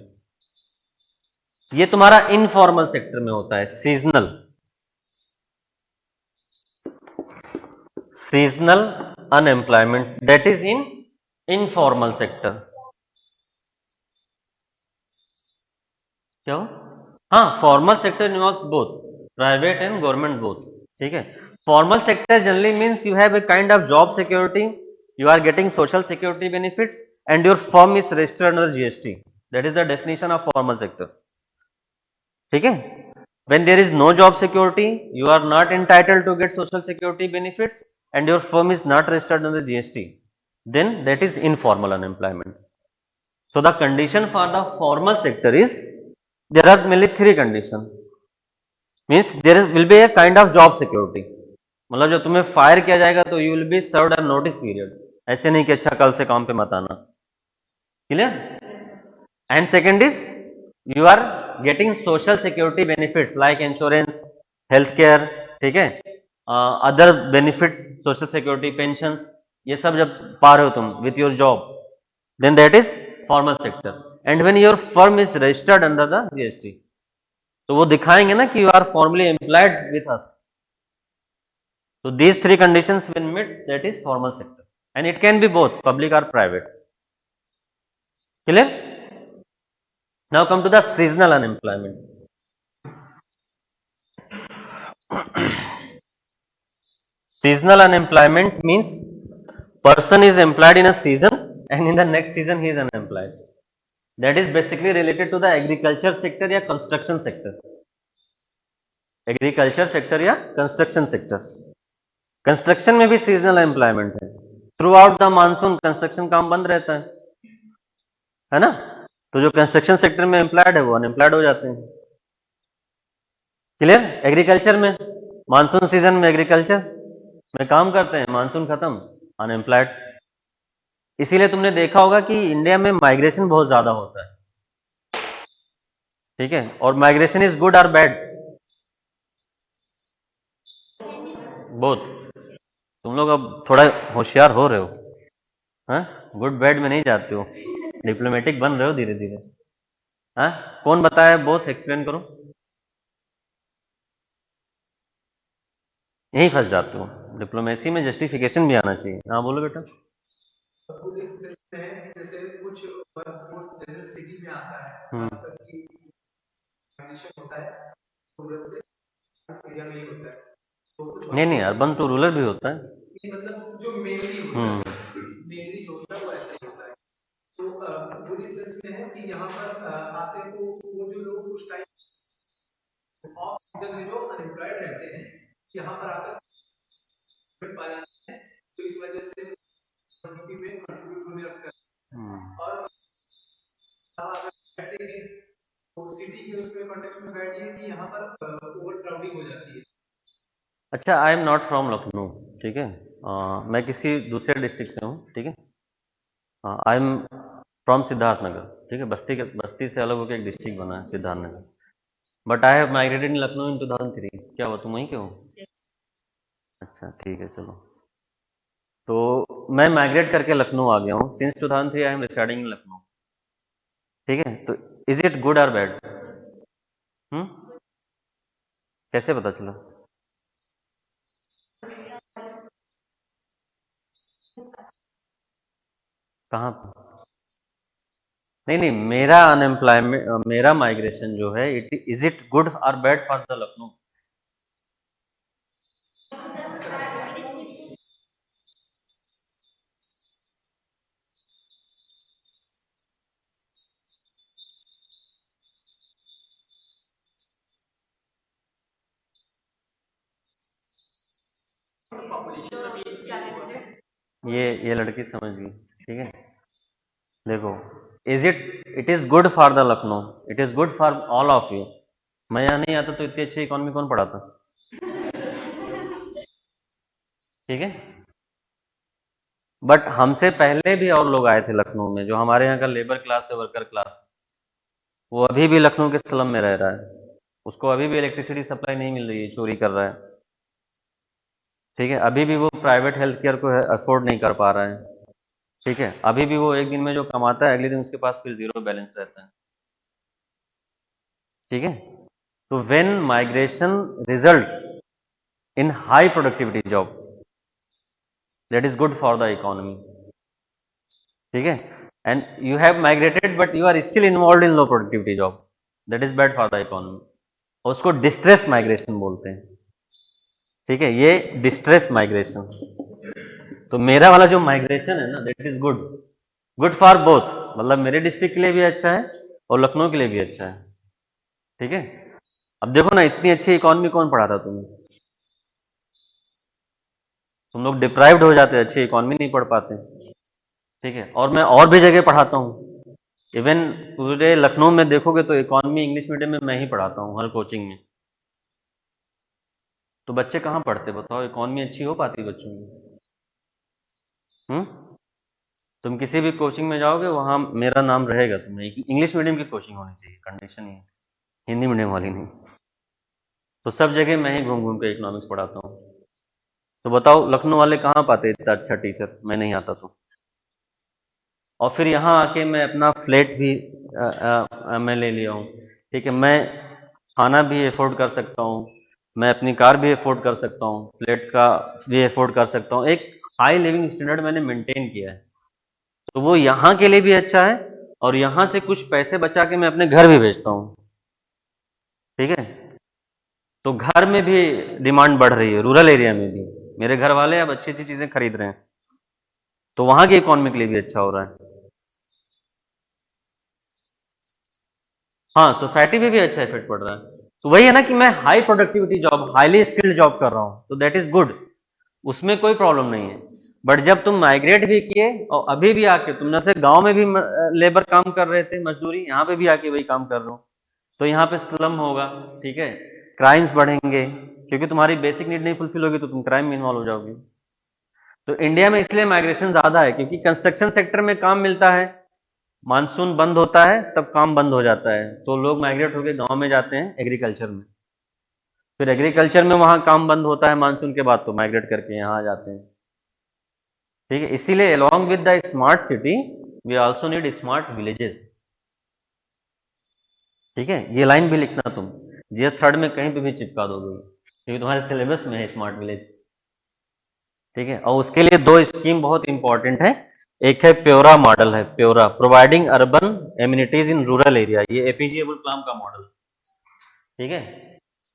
ये तुम्हारा इनफॉर्मल सेक्टर में होता है। Seasonal, seasonal unemployment that is in informal sector. क्या हो? हाँ, formal sector involves both private and government both, ठीक है। Formal sector generally means you have a kind of job security, you are getting social security benefits and your firm is registered under GST, that is the definition of formal sector, ठीक है। when there is no job security, you are not entitled to get social security benefits and your firm is not registered under GST, then that is informal unemployment. So the condition for the formal sector is, there are mainly three conditions, means there is, will be a kind of job security, मतलब जब तुम्हें fire किया जाएगा तो you will be served a notice period, ऐसे नहीं कि अच्छा कल से काम पे मत आना। Clear? And second is you are getting social security benefits like insurance, health care, ठीक है, other benefits, social security, pension, ये सब जब पा रहे हो तुम with your job, then that is formal sector. And when your firm is registered under the GST, तो वो दिखाएंगे ना कि you are formally employed with us. So these three conditions when met, that is formal sector, and it can be both public or private. Clear? Now come to the seasonal unemployment. Seasonal unemployment means person is employed in a season and in the next season he is unemployed. That is basically related to the agriculture sector या construction sector. Agriculture sector या construction sector. Construction में भी seasonal employment है, through out the monsoon construction काम बंद रहता है ना, तो जो कंस्ट्रक्शन सेक्टर में एम्प्लॉयड है वो अनएम्प्लॉयड हो जाते हैं। क्लियर? एग्रीकल्चर में मानसून सीजन में एग्रीकल्चर में काम करते हैं, मानसून खत्म, अनएम्प्लॉयड। इसीलिए तुमने देखा होगा कि इंडिया में माइग्रेशन बहुत ज्यादा होता है, ठीक है। और माइग्रेशन इज गुड और बैड? बोथ। तुम लोग अब थोड़ा होशियार हो रहे हो, हाँ, गुड बैड में नहीं जाते हो, डिप्लोमेटिक बन रहे हो धीरे धीरे। हाँ, कौन बताया बोथ, एक्सप्लेन करो। यहीं फंस जाते हो, डिप्लोमेसी में जस्टिफिकेशन भी आना चाहिए। हाँ बोलो बेटा। जैसे कुछ वर्कफोर्स जैसे सिटी में आता है, खासकर कि माइग्रेशन होता है रूरल से एरिया में ही होता है, तो कुछ नहीं नहीं, अर्बन तो रूरल भी होता है, ये मतलब जो मेनली होता है, मेनली जो होता है वो ऐसा ही होता है। तो वो इस सेंस में है कि यहाँ पर आते हैं तो वो जो लोग उस टाइम ऑफ सीजन में जो अनएम्प्लॉयड रहते हैं, यहाँ पर आकर पा जाते हैं, तो इस वजह से जीडीपी में कंट्रीब्यूट होने लगता है। और अगर बैठते हैं तो सिटी के उसमें कॉन्टेक्स्ट में बैठिए कि यहाँ पर ओवर क्राउडिंग हो जाती है। अच्छा, I am not from Lucknow, ठीक है, मैं किसी दूसरे डिस्ट्रिक्ट से हूँ, ठीक है। I am from Siddharth Nagar, ठीक है, बस्ती से अलग होकर एक डिस्ट्रिक्ट बना है Siddharth Nagar, but I have migrated इन लखनऊ इन 2003। क्या हुआ, तुम वहीं के हो? अच्छा ठीक है, चलो। तो मैं माइग्रेट करके लखनऊ आ गया हूँ, since 2003 I am residing in Lucknow, ठीक है। तो इज इट गुड और बैड? कैसे पता चला? कहाँ पर? नहीं नहीं, मेरा अनएम्प्लॉयमेंट, मेरा माइग्रेशन जो है, इज इट गुड और बैड फॉर द लखनऊ? ये लड़की समझ गई, ठीक है। देखो, it is good for the Lucknow, it is good for all of you. मैं यहाँ नहीं आता तो इतनी अच्छी इकोनॉमी कौन पढ़ाता, ठीक है। बट हमसे पहले भी और लोग आए थे लखनऊ में, जो हमारे यहाँ का लेबर क्लास है, वर्कर क्लास, वो अभी भी लखनऊ के स्लम में रह रहा है, उसको अभी भी इलेक्ट्रिसिटी सप्लाई नहीं मिल रही है, चोरी कर रहा है, ठीक है। अभी भी वो प्राइवेट हेल्थ केयर को अफोर्ड नहीं कर पा रहा है, ठीक है। अभी भी वो एक दिन में जो कमाता है, अगले दिन उसके पास फिर जीरो बैलेंस रहता है, ठीक है। तो when migration result in high productivity job, that is good for the economy, ठीक है। And you have migrated but you are still involve in low productivity job, that is bad for the economy. उसको distress migration बोलते हैं, ठीक है, ये distress migration. तो मेरा वाला जो माइग्रेशन है ना, that is good, good for both, मतलब मेरे डिस्ट्रिक्ट के लिए भी अच्छा है और लखनऊ के लिए भी अच्छा है, ठीक है। अब देखो ना, इतनी अच्छी इकोनॉमी कौन पढ़ाता तुम्हें? तुम लोग डिप्राइव्ड हो जाते, अच्छी इकोनॉमी नहीं पढ़ पाते, ठीक है। और मैं और भी जगह पढ़ाता हूँ, इवन पूरे लखनऊ में देखोगे तो इकोनॉमी इंग्लिश मीडियम में मैं ही पढ़ाता हूँ हर कोचिंग में। तो बच्चे कहाँ पढ़ते बताओ, इकोनॉमी अच्छी हो पाती बच्चों की? तुम किसी भी कोचिंग में जाओगे, वहाँ मेरा नाम रहेगा, तुम्हें इंग्लिश मीडियम की कोचिंग होनी चाहिए, कंडीशन ही, हिंदी मीडियम वाली नहीं। तो सब जगह मैं ही घूम घूम के इकोनॉमिक्स पढ़ाता हूँ। तो बताओ लखनऊ वाले कहाँ पाते इतना अच्छा टीचर, मैं नहीं आता तो। और फिर यहाँ आके मैं अपना फ्लैट भी मैं ले लिया हूँ, ठीक है। मैं खाना भी अफोर्ड कर सकता हूँ, मैं अपनी कार भी अफोर्ड कर सकता हूँ, फ्लैट का भी अफोर्ड कर सकता हूँ, एक हाई लिविंग स्टैंडर्ड मैंने मेंटेन किया है। तो वो यहाँ के लिए भी अच्छा है, और यहाँ से कुछ पैसे बचा के मैं अपने घर भी भेजता हूँ, ठीक है। तो घर में भी डिमांड बढ़ रही है, रूरल एरिया में भी मेरे घर वाले अब अच्छी अच्छी चीजें खरीद रहे हैं, तो वहां की इकोनॉमी के लिए भी अच्छा हो रहा है। हाँ, सोसाइटी में भी अच्छा इफेक्ट पड़ रहा है। तो वही है ना कि मैं high productivity job, highly skilled job कर रहा हूँ, तो दैट इज गुड, उसमें कोई प्रॉब्लम नहीं है। बट जब तुम माइग्रेट भी किए और अभी भी आके तुम जैसे गांव में भी लेबर काम कर रहे थे, मजदूरी, यहाँ पे भी आके वही काम कर रहे हो, तो यहाँ पे स्लम होगा, ठीक है, क्राइम्स बढ़ेंगे, क्योंकि तुम्हारी बेसिक नीड नहीं फुलफिल होगी तो तुम क्राइम में इन्वॉल्व हो जाओगे। तो इंडिया में इसलिए माइग्रेशन ज्यादा है क्योंकि कंस्ट्रक्शन सेक्टर में काम मिलता है, मानसून बंद होता है तब काम बंद हो जाता है, तो लोग माइग्रेट होकर गांव में जाते हैं एग्रीकल्चर में, फिर एग्रीकल्चर में वहां काम बंद होता है मानसून के बाद तो माइग्रेट करके यहाँ आ जाते हैं। ठीक है, इसीलिए along with the smart city we also need smart villages. ठीक है, ये लाइन भी लिखना तुम, जीएस थर्ड में कहीं पे भी चिपका दोगे क्योंकि तुम्हारे सिलेबस में है स्मार्ट विलेज। ठीक है, और उसके लिए दो स्कीम बहुत इंपॉर्टेंट है, एक है प्योरा मॉडल है, PURA providing urban amenities in rural area, ये एपीजे अब्दुल कलाम का मॉडल। ठीक है,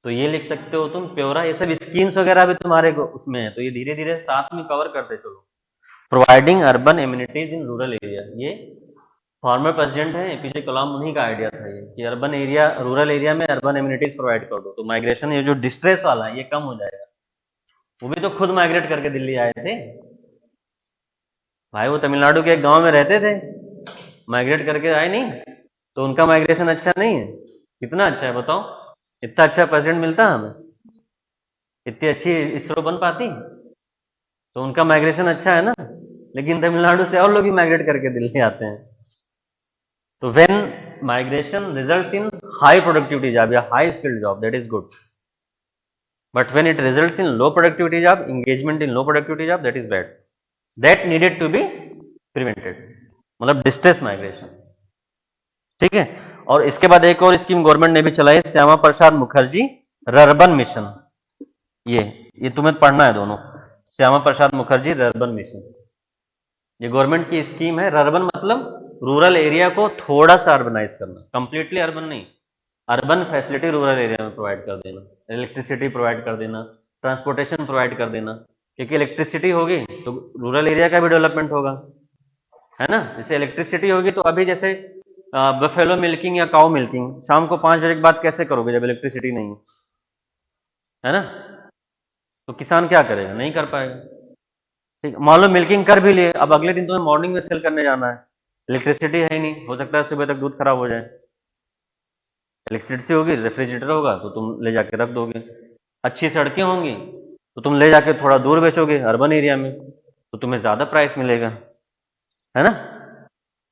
तो ये लिख सकते हो तुम प्योरा, ये सब स्कीम्स वगैरह भी तुम्हारे उसमें है, तो ये धीरे धीरे साथ में कवर करते चलो। Providing urban amenities in rural area, ये फॉर्मर प्रेसिडेंट है एपीजे कलाम, उन्हीं का आइडिया था ये कि अर्बन एरिया, रूरल एरिया में अर्बन एम्यूनिटीज प्रोवाइड कर दो तो माइग्रेशन, ये जो डिस्ट्रेस वाला है ये कम हो जाएगा। वो भी तो खुद माइग्रेट करके दिल्ली आए थे भाई, वो तमिलनाडु के एक गांव में रहते थे, माइग्रेट करके आए नहीं, तो उनका माइग्रेशन अच्छा नहीं है? कितना अच्छा है बताओ, इतना अच्छा प्रेसिडेंट मिलता हमें, इतनी अच्छी इसरो बन पाती, तो उनका माइग्रेशन अच्छा है ना। लेकिन तमिलनाडु से और लोग ही माइग्रेट करके दिल्ली आते हैं। तो when migration results in high productivity job या high skilled job, that is good, but when it results in low productivity job, engagement in low productivity job, that is bad, that needed to be prevented, मतलब distress migration. ठीक है, और इसके बाद एक और scheme government ने भी चलाई, श्यामा प्रसाद मुखर्जी रर्बन मिशन, ये तुम्हें पढ़ना है दोनों, श्यामा प्रसाद मुखर्जी रर्बन मिशन, ये गवर्नमेंट की स्कीम है। रर्बन मतलब रूरल एरिया को थोड़ा सा अर्बनाइज करना, कंप्लीटली अर्बन नहीं, अर्बन फैसिलिटी रूरल एरिया में प्रोवाइड कर देना, इलेक्ट्रिसिटी प्रोवाइड कर देना, ट्रांसपोर्टेशन प्रोवाइड कर देना, क्योंकि इलेक्ट्रिसिटी होगी तो रूरल एरिया का भी डेवलपमेंट होगा, है ना। जैसे इलेक्ट्रिसिटी होगी तो अभी जैसे बफेलो मिल्किंग या काउ मिल्किंग शाम को 5 बजे के बाद कैसे करोगे जब इलेक्ट्रिसिटी नहीं है ना, तो किसान क्या करेगा, नहीं कर पाएगा। ठीक, मान लो मिल्किंग कर भी लिए, अब अगले दिन तुम्हें मॉर्निंग में सेल करने जाना है, इलेक्ट्रिसिटी है ही नहीं, हो सकता है सुबह तक दूध खराब हो जाए, इलेक्ट्रिसिटी होगी, रेफ्रिजरेटर होगा तो तुम ले जाके रख दोगे, अच्छी सड़कें होंगी तो तुम ले जाके थोड़ा दूर बेचोगे अर्बन एरिया में, तो तुम्हें ज्यादा प्राइस मिलेगा, है ना।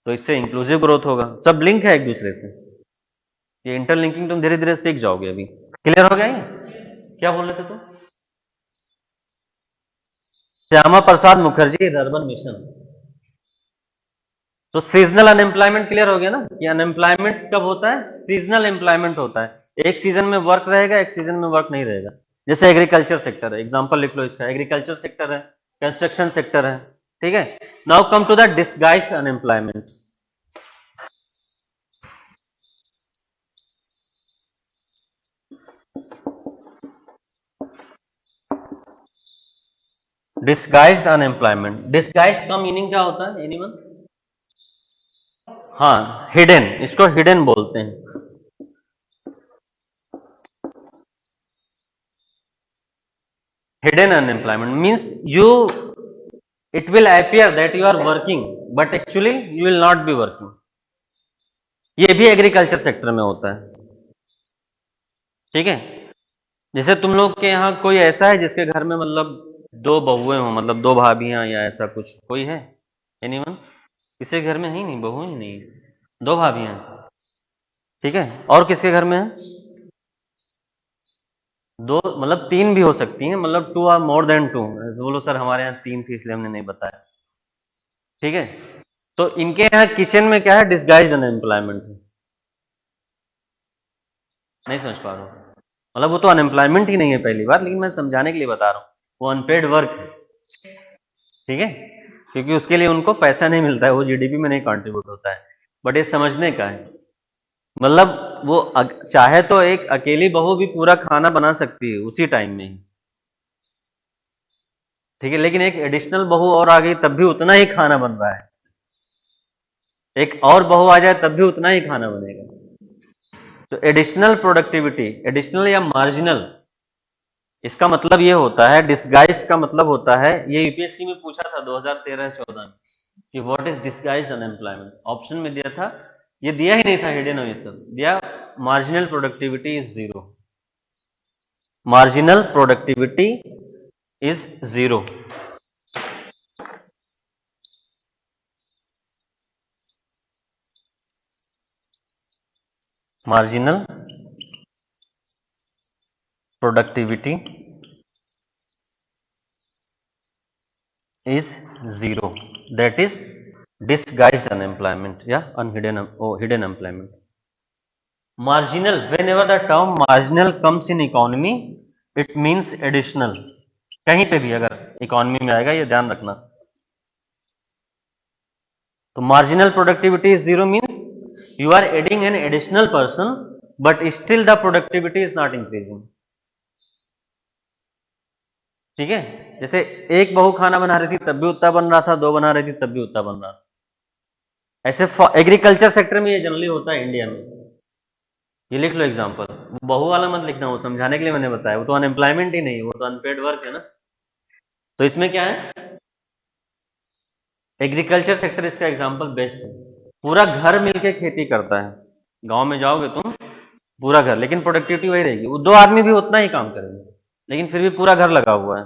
तो इससे इंक्लूसिव ग्रोथ होगा, सब लिंक है एक दूसरे से, ये इंटरलिंकिंग तुम धीरे धीरे सीख जाओगे। अभी क्लियर हो गया ये, क्या बोल रहे थे तुम? Shyama Prasad Mukherjee urban mission. तो सीजनल अनएम्प्लॉयमेंट क्लियर हो गया ना, कि अनएम्प्लॉयमेंट कब होता है, सीजनल एम्प्लॉयमेंट होता है, एक सीजन में वर्क रहेगा, एक सीजन में वर्क नहीं रहेगा। जैसे एग्रीकल्चर सेक्टर है, एग्जांपल लिख लो इसका, एग्रीकल्चर सेक्टर है, कंस्ट्रक्शन सेक्टर है। ठीक है, now come to the disguised unemployment. Disguised unemployment, disguised का मीनिंग क्या होता है एनीवन? हाँ, हिडन, इसको हिडन बोलते हैं। Hidden unemployment means you, it will appear that you are working but actually you will not be working, ये भी एग्रीकल्चर सेक्टर में होता है। ठीक है, जैसे तुम लोग के यहाँ कोई ऐसा है जिसके घर में मतलब 2 बहुएं हो, मतलब 2 भाभियां या ऐसा कुछ कोई है एनीवन? किसी घर में है ही नहीं, बहुएं ही नहीं, 2 भाभियां हैं। ठीक है, और किसके घर में है? 2 मतलब 3 भी हो सकती हैं, मतलब 2 आर मोर देन 2, बोलो सर हमारे यहाँ 3 थी इसलिए हमने नहीं बताया। ठीक है, तो इनके यहाँ किचन में क्या है, डिस्गाइज्ड अनएम्प्लॉयमेंट है। नहीं समझ पा रहा हूँ, मतलब वो तो अनएम्प्लॉयमेंट ही नहीं है पहली बात, लेकिन मैं समझाने के लिए बता रहा हूँ, वो अनपेड वर्क है। ठीक है, क्योंकि उसके लिए उनको पैसा नहीं मिलता है, वो जीडीपी में नहीं कंट्रीब्यूट होता है, बट ये समझने का है, मतलब वो चाहे तो एक अकेली बहू भी पूरा खाना बना सकती है उसी टाइम में ही। ठीक है, लेकिन एक एडिशनल बहू और आ गई तब भी उतना ही खाना बन रहा है, एक और बहू आ जाए तब भी उतना ही खाना बनेगा। तो एडिशनल प्रोडक्टिविटी, एडिशनल या मार्जिनल, इसका मतलब ये होता है, डिस्गाइज्ड का मतलब होता है, ये यूपीएससी में पूछा था 2013-14 में कि what is disguised unemployment, option में दिया था, ये दिया ही नहीं था हिडन, ये सब दिया, marginal productivity is 0, marginal productivity is 0. Marginal productivity is 0. That is disguised unemployment या hidden employment. Marginal, whenever the term marginal comes in economy, it means additional. कहीं पे भी अगर इकोनॉमी में आएगा ये ध्यान रखना. तो marginal productivity is 0 means you are adding an additional person but still the productivity is not increasing. ठीक है, जैसे एक बहू खाना बना रही थी तब भी उतना बन रहा था, दो बना रही थी तब भी उतना बन रहा था. ऐसे एग्रीकल्चर सेक्टर में ये जनरली होता है इंडिया में. ये लिख लो एग्जांपल, बहू वाला मत लिखना, वो समझाने के लिए मैंने बताया, वो तो अनएम्प्लॉयमेंट ही नहीं, वो तो अनपेड वर्क है ना. तो इसमें क्या है, एग्रीकल्चर सेक्टर इसका एग्जांपल बेस्ट है. पूरा घर मिलके खेती करता है, गांव में जाओगे तुम पूरा घर, लेकिन प्रोडक्टिविटी वही रहेगी, वो दो आदमी भी उतना ही काम करेंगे लेकिन फिर भी पूरा घर लगा हुआ है.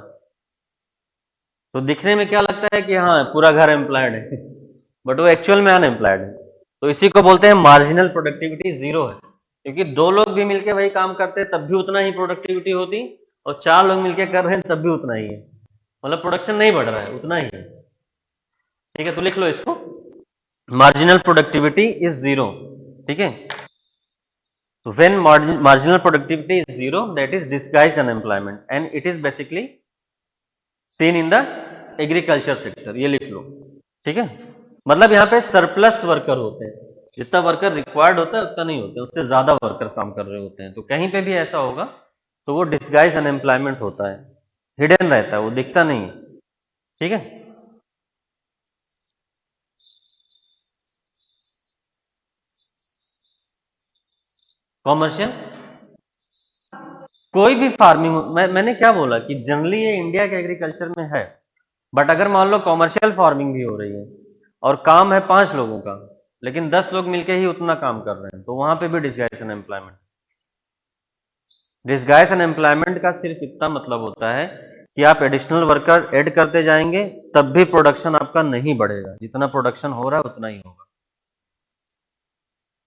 तो दिखने में क्या लगता है कि हाँ पूरा घर एम्प्लॉयड है बट वो एक्चुअल में अनएम्प्लॉयड है. तो इसी को बोलते हैं मार्जिनल प्रोडक्टिविटी 0 है, क्योंकि दो लोग भी मिलकर वही काम करते तब भी उतना ही प्रोडक्टिविटी होती, और चार लोग मिलकर कर रहे हैं तब भी उतना ही है, मतलब प्रोडक्शन नहीं बढ़ रहा है, उतना ही है. ठीक है, तो लिख लो इसको, मार्जिनल प्रोडक्टिविटी इज 0. ठीक है, तो when marginal productivity is 0 that is disguised unemployment and it is basically seen in the agriculture sector. ये लिख लो. ठीक है, मतलब यहाँ पे सरप्लस वर्कर होते हैं, जितना वर्कर रिक्वायर्ड होता है उतना नहीं होते, उससे ज्यादा वर्कर काम कर रहे होते हैं. तो कहीं पे भी ऐसा होगा तो वो डिस्गाइज अनएम्प्लॉयमेंट होता है, हिडन रहता है, वो दिखता नहीं. ठीक है, कॉमर्शियल कोई भी फार्मिंग, मैंने क्या बोला कि जनरली ये इंडिया के एग्रीकल्चर में है, बट अगर मान लो कॉमर्शियल फार्मिंग भी हो रही है और काम है 5 लोगों का लेकिन 10 लोग मिलकर ही उतना काम कर रहे हैं, तो वहां पे भी डिस्गाइज अनएम्प्लॉयमेंट. डिस्गाइज अनएम्प्लॉयमेंट का सिर्फ इतना मतलब होता है कि आप एडिशनल वर्कर ऐड करते जाएंगे तब भी प्रोडक्शन आपका नहीं बढ़ेगा, जितना प्रोडक्शन हो रहा है उतना ही होगा.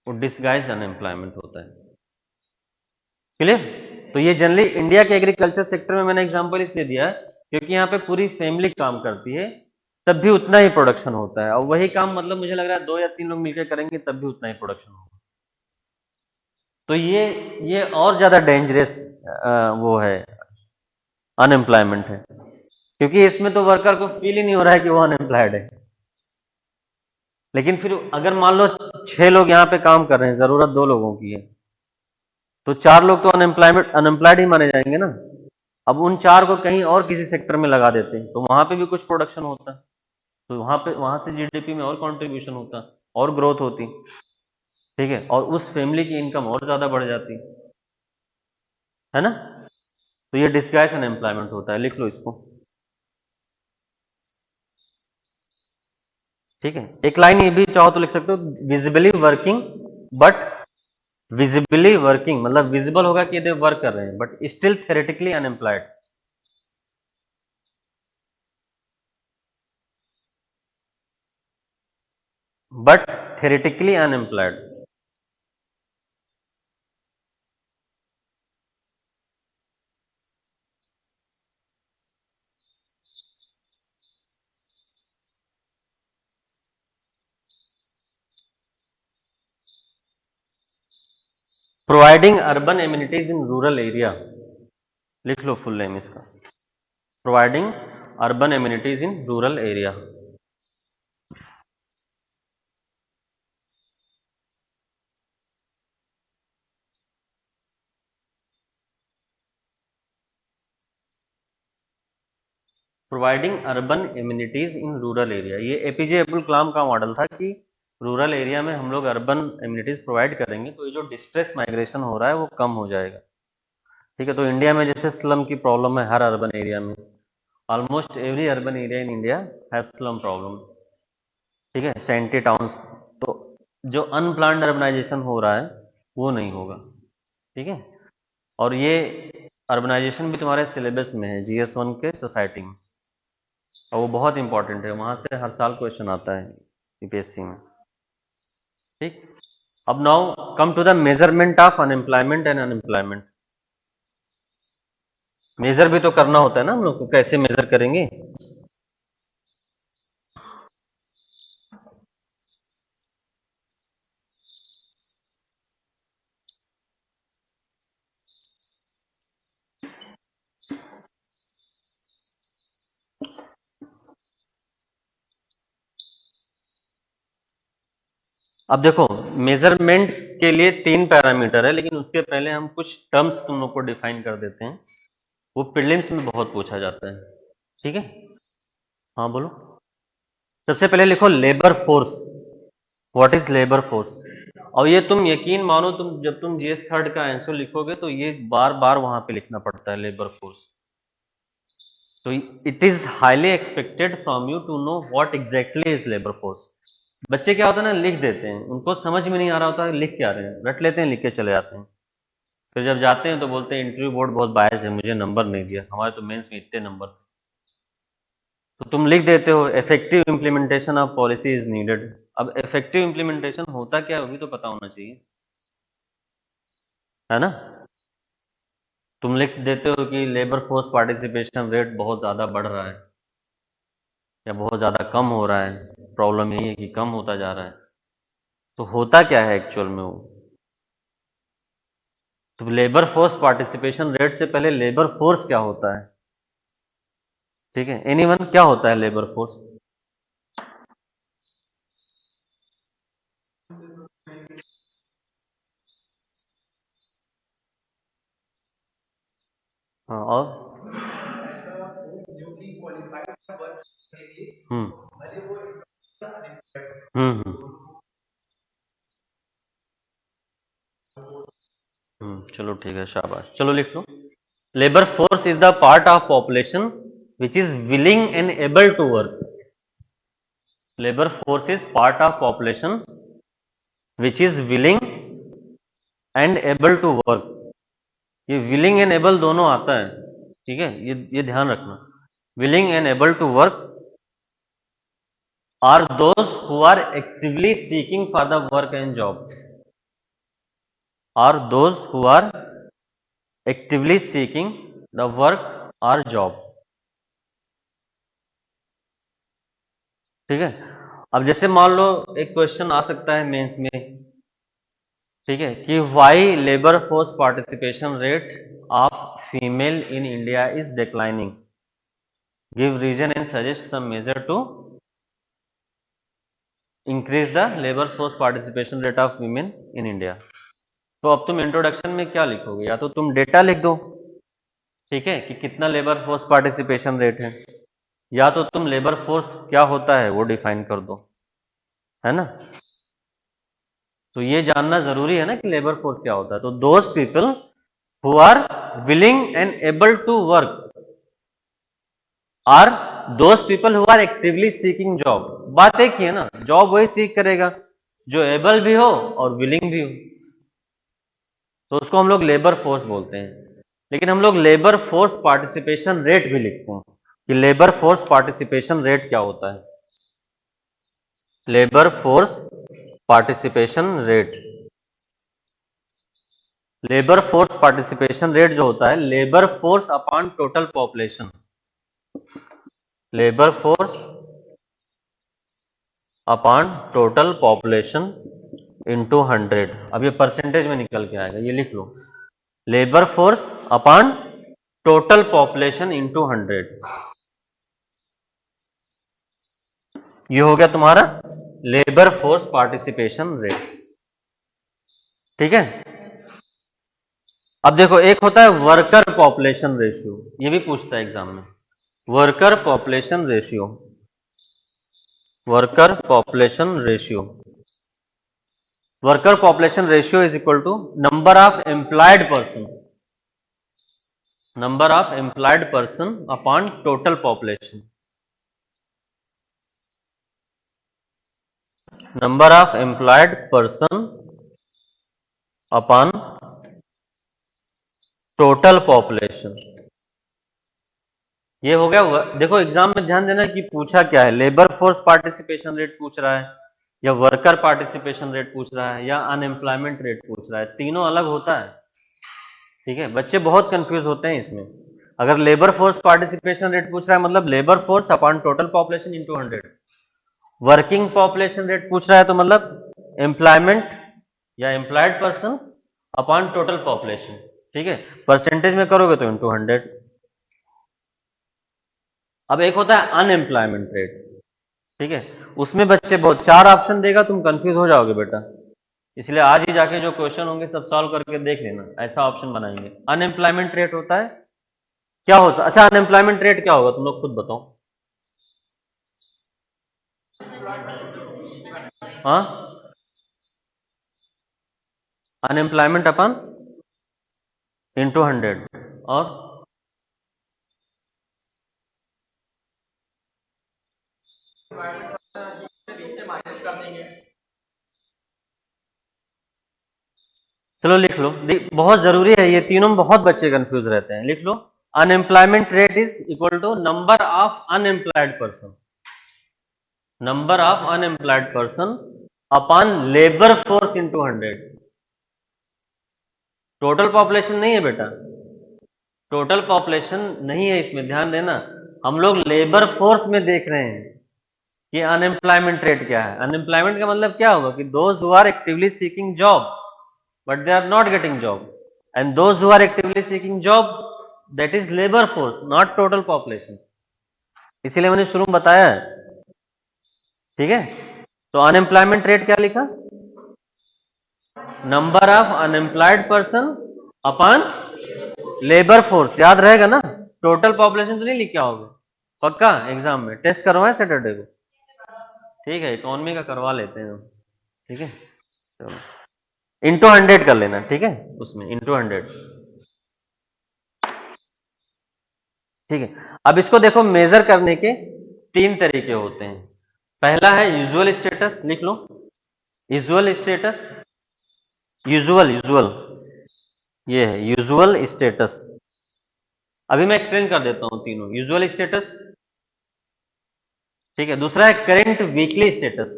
वो डिस्गाइज अनएम्प्लॉयमेंट होता है. क्लियर? तो ये जनरली इंडिया के एग्रीकल्चर सेक्टर में मैंने एग्जांपल इसलिए दिया क्योंकि यहाँ पे पूरी फैमिली काम करती है तब भी उतना ही प्रोडक्शन होता है, और वही काम मतलब मुझे लग रहा है 2 या 3 लोग मिलकर करेंगे तब भी उतना ही प्रोडक्शन होगा. तो ये और ज्यादा डेंजरस वो है, अनएम्प्लॉयमेंट है, क्योंकि इसमें तो वर्कर को फील ही नहीं हो रहा है कि वो अनएम्प्लॉयड है. लेकिन फिर अगर मान लो 6 लोग यहाँ पे काम कर रहे हैं, जरूरत 2 लोगों की है, तो 4 लोग तो अनएम्प्लॉयड ही माने जाएंगे ना. अब उन 4 को कहीं और किसी सेक्टर में लगा देते हैं तो वहां पे भी कुछ प्रोडक्शन होता, तो वहां से जीडीपी में और कंट्रीब्यूशन होता और ग्रोथ होती. ठीक है, और उस फैमिली की इनकम और ज्यादा बढ़ जाती है ना. तो ये डिस्गाइज अनएम्प्लॉयमेंट होता है, लिख लो इसको. ठीक है, एक लाइन ये भी चाहो तो लिख सकते हो, visibly working but visibly working मतलब विजिबल होगा कि दे वर्क कर रहे हैं but still theoretically unemployed. But theoretically unemployed. Providing urban amenities in rural area, लिख लो फुल नेम इसका, providing urban amenities in rural area. Providing urban amenities in rural area, ये APJ Abdul Kalam का model था कि rural area में हम लोग urban amenities provide करेंगे तो ये जो डिस्ट्रेस माइग्रेशन हो रहा है वो कम हो जाएगा. ठीक है, तो इंडिया में जैसे स्लम की प्रॉब्लम है हर अर्बन एरिया में, almost every urban area in India have slum problem. ठीक है, सेंटी टाउन्स, तो जो अनप्लान्ड अर्बनाइजेशन हो रहा है वो नहीं होगा. ठीक है, और ये अर्बनाइजेशन भी तुम्हारे सिलेबस में है GS1 के सोसाइटी में, और वो बहुत इंपॉर्टेंट है, वहां से हर साल क्वेश्चन आता है यूपीएससी में। ठीक, अब now come to the measurement of unemployment and unemployment. Measure भी तो करना होता है ना हम लोग को, कैसे मेजर करेंगे? अब देखो, मेजरमेंट के लिए 3 पैरामीटर है, लेकिन उसके पहले हम कुछ टर्म्स तुम लोग को डिफाइन कर देते हैं, वो प्रीलिम्स में बहुत पूछा जाता है। ठीक है, हाँ बोलो। सबसे पहले लिखो labour force. What is labour force? और ये तुम यकीन मानो, तुम जब तुम जीएस थर्ड का आंसर लिखोगे तो ये बार बार वहां पे लिखना पड़ता है, लेबर फोर्स। तो it is highly expected from you to know what exactly is labour force. बच्चे क्या होता है ना, लिख देते हैं, उनको समझ में नहीं आ रहा होता लिख क्या रहे हैं, रट लेते हैं, लिख के चले जाते हैं। फिर जब जाते हैं तो बोलते हैं इंटरव्यू बोर्ड बहुत बायस है, मुझे नंबर नहीं दिया, हमारे तो मेंस में इतने नंबर। तो तुम लिख देते हो effective implementation of policy is needed. अब इफेक्टिव इम्प्लीमेंटेशन होता क्या है वो भी तो पता होना चाहिए, है ना? तुम लिख देते हो कि लेबर फोर्स पार्टिसिपेशन रेट बहुत ज़्यादा बढ़ रहा है या बहुत ज़्यादा कम हो रहा है, प्रॉब्लम यही है कि कम होता जा रहा है। तो होता क्या है एक्चुअल में वो? तो लेबर फोर्स पार्टिसिपेशन रेट से पहले लेबर फोर्स क्या होता है? ठीक है, एनीवन, क्या होता है लेबर फोर्स? हाँ, और हम्म हम्म। चलो ठीक है, शाबाश, चलो लिख लो। Labour force is the part of population which is willing and able to work. Labour force is part of population which is willing and able to work. ये विलिंग एंड एबल दोनों आता है, ठीक है, ये ध्यान रखना। Willing and able to work are those who are actively seeking for the work and job. Are those who are actively seeking the work और जॉब। ठीक है, अब जैसे मान लो एक क्वेश्चन आ सकता है मेंस में, ठीक है, कि why labour force participation rate of female in India is declining, give reason and suggest some measure to increase the labour force participation rate of women in India. तो अब तुम इंट्रोडक्शन में क्या लिखोगे? या तो तुम डेटा लिख दो, ठीक है, कि कितना लेबर फोर्स पार्टिसिपेशन रेट है, या तो तुम लेबर फोर्स क्या होता है वो डिफाइन कर दो, है ना? तो ये जानना जरूरी है ना कि लेबर फोर्स क्या होता है। तो those people who are willing and able to work are those people who are actively seeking job. बात एक ही है ना, जॉब वही सीख करेगा जो एबल भी हो और विलिंग भी हो, तो उसको हम लोग लेबर फोर्स बोलते हैं। लेकिन हम लोग लेबर फोर्स पार्टिसिपेशन रेट भी लिखते हैं कि लेबर फोर्स पार्टिसिपेशन रेट क्या होता है। Labour force participation rate, labour force participation rate जो होता है, labour force upon total population, labour force upon total population into 100। अब ये परसेंटेज में निकल के आएगा, ये लिख लो, labour force upon total population into 100। ये हो गया तुम्हारा लेबर फोर्स पार्टिसिपेशन रेट। ठीक है, अब देखो एक होता है वर्कर पॉपुलेशन रेशियो, ये भी पूछता है एग्जाम में। Worker population ratio, worker population ratio, worker population ratio is equal to number of employed person, number of employed person upon total population, number of employed person upon total population. ये हो गया देखो exam में ध्यान देना कि पूछा क्या है, लेबर फोर्स पार्टिसिपेशन रेट पूछ रहा है या वर्कर पार्टिसिपेशन रेट पूछ रहा है या अनएम्प्लॉयमेंट रेट पूछ रहा है, तीनों अलग होता है। ठीक है, बच्चे बहुत कंफ्यूज होते हैं इसमें। अगर लेबर फोर्स पार्टिसिपेशन रेट पूछ रहा है मतलब labour force upon total population into 100। Working population rate पूछ रहा है तो मतलब एम्प्लॉयमेंट या employed person upon total population. ठीक है, परसेंटेज में करोगे तो इंटू 100। अब एक होता है अनएम्प्लॉयमेंट रेट। ठीक है, उसमें बच्चे बहुत चार ऑप्शन देगा, तुम कंफ्यूज हो जाओगे बेटा। इसलिए आज ही जाके जो क्वेश्चन होंगे सब सॉल्व करके देख लेना, ऐसा ऑप्शन बनाएंगे। अनएम्प्लॉयमेंट रेट होता है क्या होता, अच्छा अनएम्प्लॉयमेंट रेट क्या होगा तुम लोग खुद बताओ। हाँ, अनएम्प्लॉयमेंट अपन इंटू 100 और चलो लिख लो, बहुत जरूरी है ये, तीनों में बहुत बच्चे कंफ्यूज रहते हैं, लिख लो। Unemployment rate is equal to number of unemployed person, number of unemployed person upon labour force into 100। Total population नहीं है बेटा, टोटल पॉपुलेशन नहीं है इसमें, ध्यान देना। हम लोग लेबर फोर्स में देख रहे हैं कि अनएम्प्लॉयमेंट रेट क्या है। अनएम्प्लॉयमेंट का मतलब क्या होगा कि those who are actively seeking job but they are not getting job, and those who are actively seeking job that is labour force not total population. इसीलिए मैंने शुरू में बताया है। ठीक है, तो अनएम्प्लॉयमेंट रेट क्या लिखा, number of unemployed person upon labour force, याद रहेगा ना। टोटल पॉपुलेशन तो नहीं लिख के आओगे पक्का, एग्जाम में टेस्ट करवाएं सैटरडे को। ठीक है, इकोनॉमी का करवा लेते हैं हम। ठीक है, चलो इंटू 100 कर लेना। ठीक है, उसमें इंटू 100। ठीक है, अब इसको देखो, मेजर करने के तीन तरीके होते हैं। पहला है यूजुअल स्टेटस, लिख लो यूजुअल स्टेटस, यूजुअल यूजुअल, ये है यूजुअल स्टेटस। अभी मैं एक्सप्लेन कर देता हूं तीनों। यूजुअल स्टेटस, ठीक है, दूसरा है करेंट वीकली स्टेटस,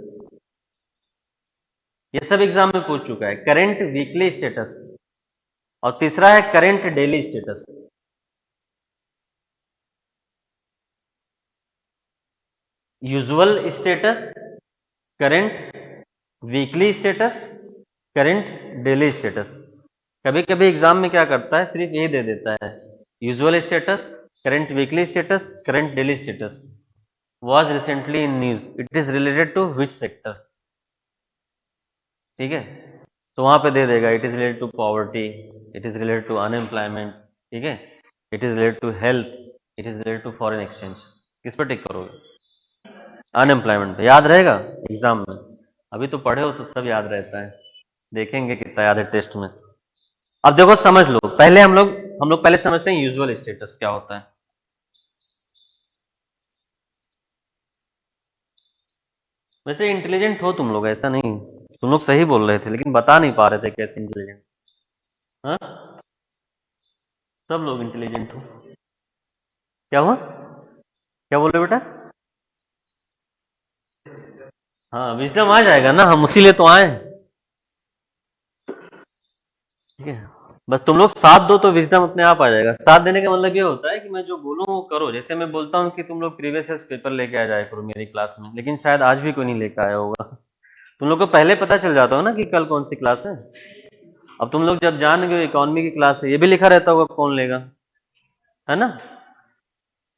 ये सब एग्जाम में पूछ चुका है, करेंट वीकली स्टेटस। और तीसरा है current daily status. Usual status, current weekly status, current daily status. कभी कभी एग्जाम में क्या करता है, सिर्फ यही दे देता है, usual status, current weekly status, current daily status was recently in news, it is related to which sector। ठीक है, तो वहां पे दे देगा it is related to poverty, it is related to unemployment, ठीक है, it is related to health, it is related to foreign exchange. किस पर टिक करोगे, अनएम्प्लॉयमेंट। याद रहेगा एग्जाम में, अभी तो पढ़े हो तो सब याद रहता है, देखेंगे कितना याद है टेस्ट में। अब देखो समझ लो, पहले हम लोग पहले समझते हैं यूजुअल स्टेटस क्या होता है। वैसे इंटेलिजेंट हो तुम लोग, ऐसा नहीं, तुम लोग सही बोल रहे थे लेकिन बता नहीं पा रहे थे कैसे इंटेलिजेंट। हाँ, सब लोग इंटेलिजेंट हो। क्या हुआ, क्या बोल रहे बेटा। हाँ, विजडम आ जाएगा ना, हम उसी लिए तो आए। ठीक है, बस तुम लोग साथ दो तो विजडम अपने आप आ जाएगा। साथ देने का मतलब ये होता है कि मैं जो बोलूँ वो करो। जैसे मैं बोलता हूँ कि तुम लोग प्रीवियस ईयर पेपर लेके आ जाए करो मेरी क्लास में, लेकिन शायद आज भी कोई नहीं लेकर आया होगा। तुम लोग को पहले पता चल जाता हो ना कि कल कौन सी क्लास है। अब तुम लोग जब जान गए इकोनॉमी की क्लास है, ये भी लिखा रहता होगा कौन लेगा, है ना।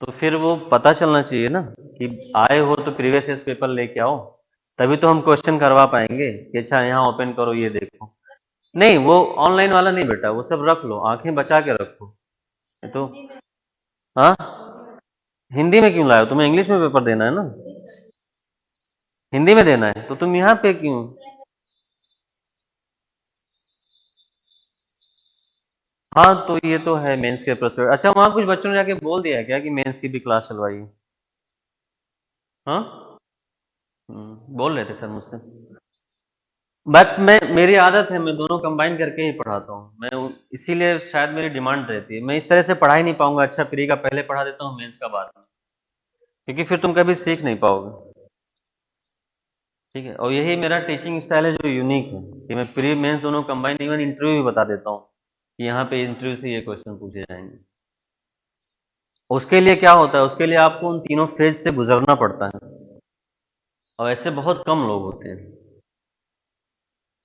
तो फिर वो पता चलना चाहिए ना कि आए हो तो प्रीवियस ईयर पेपर लेके आओ, तभी तो हम क्वेश्चन करवा पाएंगे कि अच्छा यहाँ ओपन करो ये देखो। नहीं, वो ऑनलाइन वाला नहीं बेटा, वो सब रख लो, आंखें बचा के रखो। तो हाँ, हिंदी में क्यों लाए हो, तुम्हें इंग्लिश में पेपर देना है ना, हिंदी में देना है तो तुम यहाँ पे क्यों। हाँ, तो ये तो है मेंस के प्रश्न। अच्छा, वहाँ कुछ बच्चों ने जाके बोल दिया है क्या कि मेंस की भी क्लास चलवाई है। हाँ, बोल रहे थे सर मुझसे। बट मेरी आदत है, मैं दोनों कंबाइन करके ही पढ़ाता हूँ। इसीलिए शायद मेरी डिमांड रहती है। मैं इस तरह से पढ़ा ही नहीं पाऊंगा, अच्छा प्री का पहले पढ़ा देता हूँ, मेंस का बाद में, क्योंकि फिर तुम कभी सीख नहीं पाओगे। ठीक है, और यही मेरा टीचिंग स्टाइल है जो यूनिक है, कि मैं प्री मेंस दोनों कंबाइन, इवन इंटरव्यू भी बता देता हूँ कि यहाँ पे इंटरव्यू से ये क्वेश्चन पूछे जाएंगे। उसके लिए क्या होता है, उसके लिए आपको उन तीनों फेज से गुजरना पड़ता है, और ऐसे बहुत कम लोग होते हैं।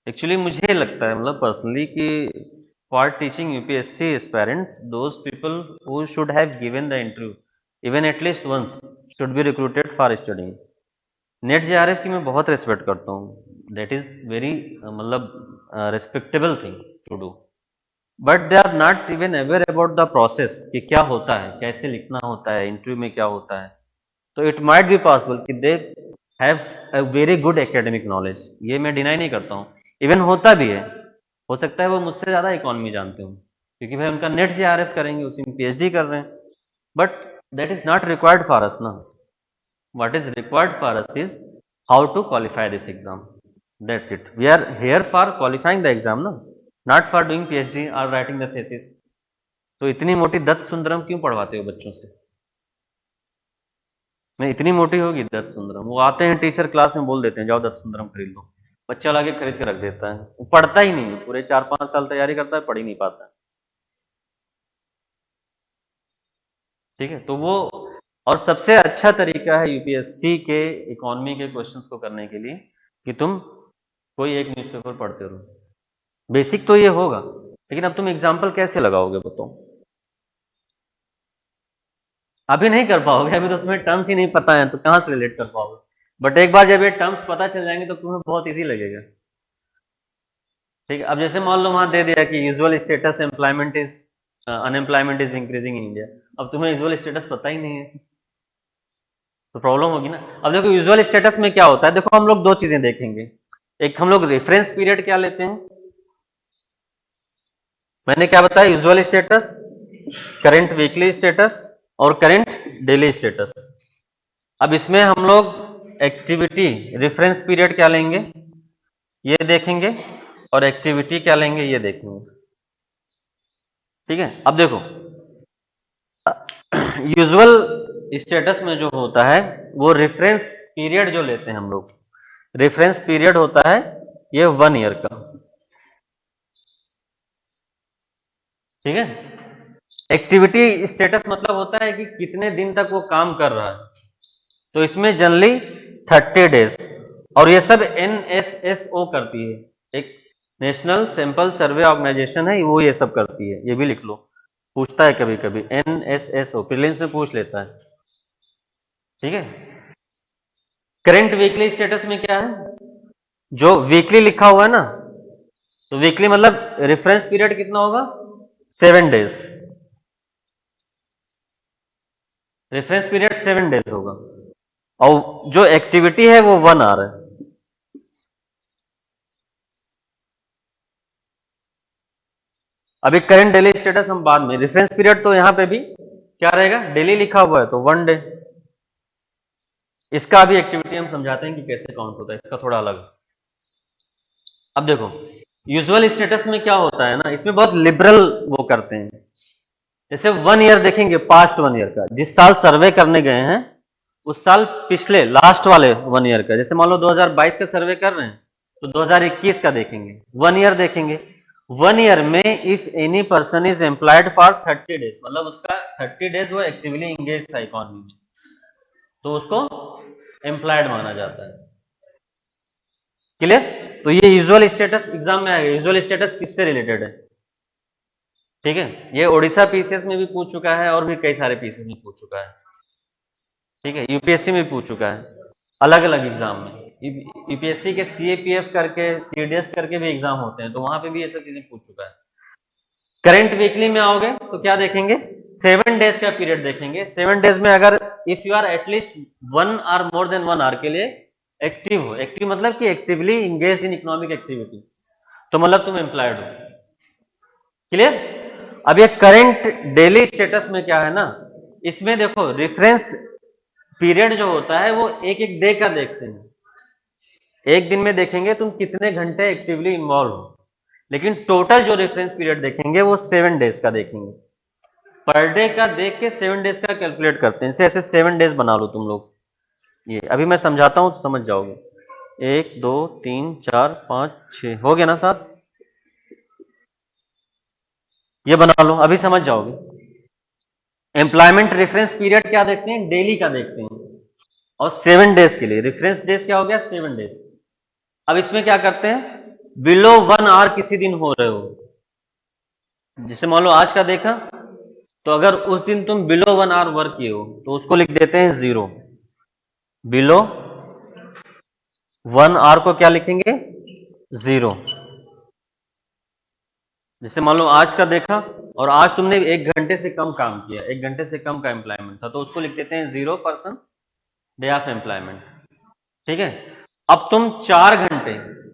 एक्चुअली मुझे लगता है, मतलब पर्सनली, कि for teaching UPSC aspirants, those people who should have given the interview even at least once should be recruited for studying. NET JRF की मैं बहुत रिस्पेक्ट करता हूँ, दैट इज वेरी, मतलब respectable thing to do, but they are not even aware about the process कि क्या होता है, कैसे लिखना होता है, इंटरव्यू में क्या होता है। तो इट माइट बी पॉसिबल कि they have a very good academic knowledge, ये मैं डिनाई नहीं करता हूँ, इवन होता भी है, हो सकता है वो मुझसे ज़्यादा इकोनॉमी जानते हो, क्योंकि भाई उनका नेट जेआरएफ करेंगे, उसी में पीएचडी कर रहे हैं, but that is not required for us ना। What is required for us is how to qualify this exam. That's it. We are here for qualifying the exam, no? Not for doing PhD or writing the thesis. तो इतनी मोटी दत्त सुंदरम क्यों पढ़वाते हो बच्चों से? नहीं, इतनी मोटी होगी दत्त सुंदरम, वो आते हैं टीचर क्लास में बोल देते हैं जाओ दत्त सुंदरम खरीद लो, बच्चा लाके खरीद के रख देता है, वो पढ़ता ही नहीं है, पूरे 4-5 साल तैयारी करता है, पढ़ ही नहीं पाता है। ठीक है, तो वो, और सबसे अच्छा तरीका है यूपीएससी के इकोनॉमी के क्वेश्चंस को करने के लिए कि तुम कोई एक न्यूज़पेपर पढ़ते रहो। बेसिक तो ये होगा, लेकिन अब तुम एग्जाम्पल कैसे लगाओगे बताओ? अभी नहीं कर पाओगे, अभी तो तुम्हें टर्म्स ही नहीं पता है, तो कहां से रिलेट कर पाओगे? बट एक बार जब ये टर्म्स पता चल जाएंगे तो तुम्हें बहुत इजी लगेगा। ठीक है, अब जैसे मान लो वहां दे दिया कि usual status employment is, unemployment is increasing in India, अब तुम्हें यूजुअल स्टेटस पता ही नहीं है, तो प्रॉब्लम होगी ना। अब देखो यूजुअल स्टेटस में क्या होता है, देखो हम लोग दो चीजें देखेंगे, एक हम लोग रेफरेंस पीरियड क्या लेते हैं, मैंने क्या बताया, usual status, current weekly status और करंट डेली स्टेटस। अब इसमें हम लोग एक्टिविटी रेफरेंस पीरियड क्या लेंगे ये देखेंगे, और एक्टिविटी क्या लेंगे ये देखेंगे। ठीक है, अब देखो यूजुअल स्टेटस में जो होता है वो रेफरेंस पीरियड जो लेते हैं हम लोग, रेफरेंस पीरियड होता है ये 1 ईयर का। ठीक है, एक्टिविटी स्टेटस मतलब होता है कि कितने दिन तक वो काम कर रहा है, तो इसमें जनरली 30 डेज, और ये सब NSSO करती है, एक नेशनल सैंपल सर्वे ऑर्गेनाइजेशन है, वो ये सब करती है, ये भी लिख लो, पूछता है कभी कभी, NSSO प्रीलिम्स में पूछ लेता है। ठीक है, करंट वीकली स्टेटस में क्या है, जो वीकली लिखा हुआ है ना, तो वीकली मतलब रेफरेंस पीरियड कितना होगा, 7 डेज, रेफरेंस पीरियड 7 डेज होगा, और जो एक्टिविटी है वो 1 आवर है। अभी करंट डेली स्टेटस हम बाद में, रेफरेंस पीरियड तो यहां पे भी क्या रहेगा, डेली लिखा हुआ है तो 1 डे। इसका भी एक्टिविटी हम समझाते हैं कि कैसे काउंट होता है, इसका थोड़ा अलग। अब देखो यूजुअल स्टेटस में क्या होता है ना, इसमें बहुत लिबरल वो करते हैं, जैसे 1 ईयर देखेंगे, पास्ट 1 ईयर का, जिस साल सर्वे करने गए हैं उस साल पिछले लास्ट वाले 1 ईयर का, जैसे मान लो 2022 का सर्वे कर रहे हैं तो 2021 का देखेंगे, 1 ईयर देखेंगे। 1 ईयर में if any person is employed for 30 days, मतलब उसका 30 डेज वो एक्टिवली इंगेज था इकोनॉमी में, तो उसको एम्प्लॉयड माना जाता है। क्लियर? तो ये यूजुअल स्टेटस एग्जाम में आएगा, यूजुअल स्टेटस किससे रिलेटेड है? ठीक है, ये ओडिशा पीसीएस में भी पूछ चुका है और भी कई सारे पीसीएस में पूछ चुका है। ठीक है, यूपीएससी में पूछ चुका है, अलग अलग एग्जाम में, यूपीएससी के सीएपीएफ करके, सीडीएस करके भी एग्जाम होते हैं, तो वहां पे भी ये सब चीजें पूछ चुका है। करंट वीकली में आओगे तो क्या देखेंगे, 7 डेज का पीरियड देखेंगे। 7 डेज में अगर इफ यू आर एटलीस्ट 1 और मोर देन 1 आवर के लिए एक्टिव हो, एक्टिव मतलब कि actively engage in economic activity, तो मतलब तुम एम्प्लॉयड हो। क्लियर? अब ये करंट डेली स्टेटस में क्या है ना, इसमें देखो रेफरेंस पीरियड जो होता है वो एक एक डे का देखते हैं, एक दिन में देखेंगे तुम कितने घंटे एक्टिवली इन्वॉल्व हो, लेकिन टोटल जो रेफरेंस पीरियड देखेंगे वो 7 डेज का देखेंगे। पर डे का देख के 7 डेज का कैलकुलेट करते हैं। इसे ऐसे 7 डेज बना लो तुम लोग। ये अभी मैं समझाता हूं तो समझ जाओगे। 1 2 3 4 5 6 हो गया ना 7? ये बना लो, अभी समझ जाओगे। एम्प्लॉयमेंट रेफरेंस पीरियड क्या देखते हैं? डेली का देखते हैं, और 7 डेज के लिए रेफरेंस डेज क्या हो गया? 7 डेज। अब इसमें क्या करते हैं? बिलो 1 आवर किसी दिन हो रहे हो, जैसे मान लो आज का देखा, तो अगर उस दिन तुम बिलो 1 आवर वर्क किए हो तो उसको लिख देते हैं 0। बिलो 1 आवर को क्या लिखेंगे? 0। जैसे मान लो आज का देखा और आज तुमने 1 घंटे से कम काम किया, 1 घंटे से कम का एम्प्लॉयमेंट था, तो उसको लिख देते हैं 0% डे ऑफ एम्प्लॉयमेंट। ठीक है। अब तुम 4 घंटे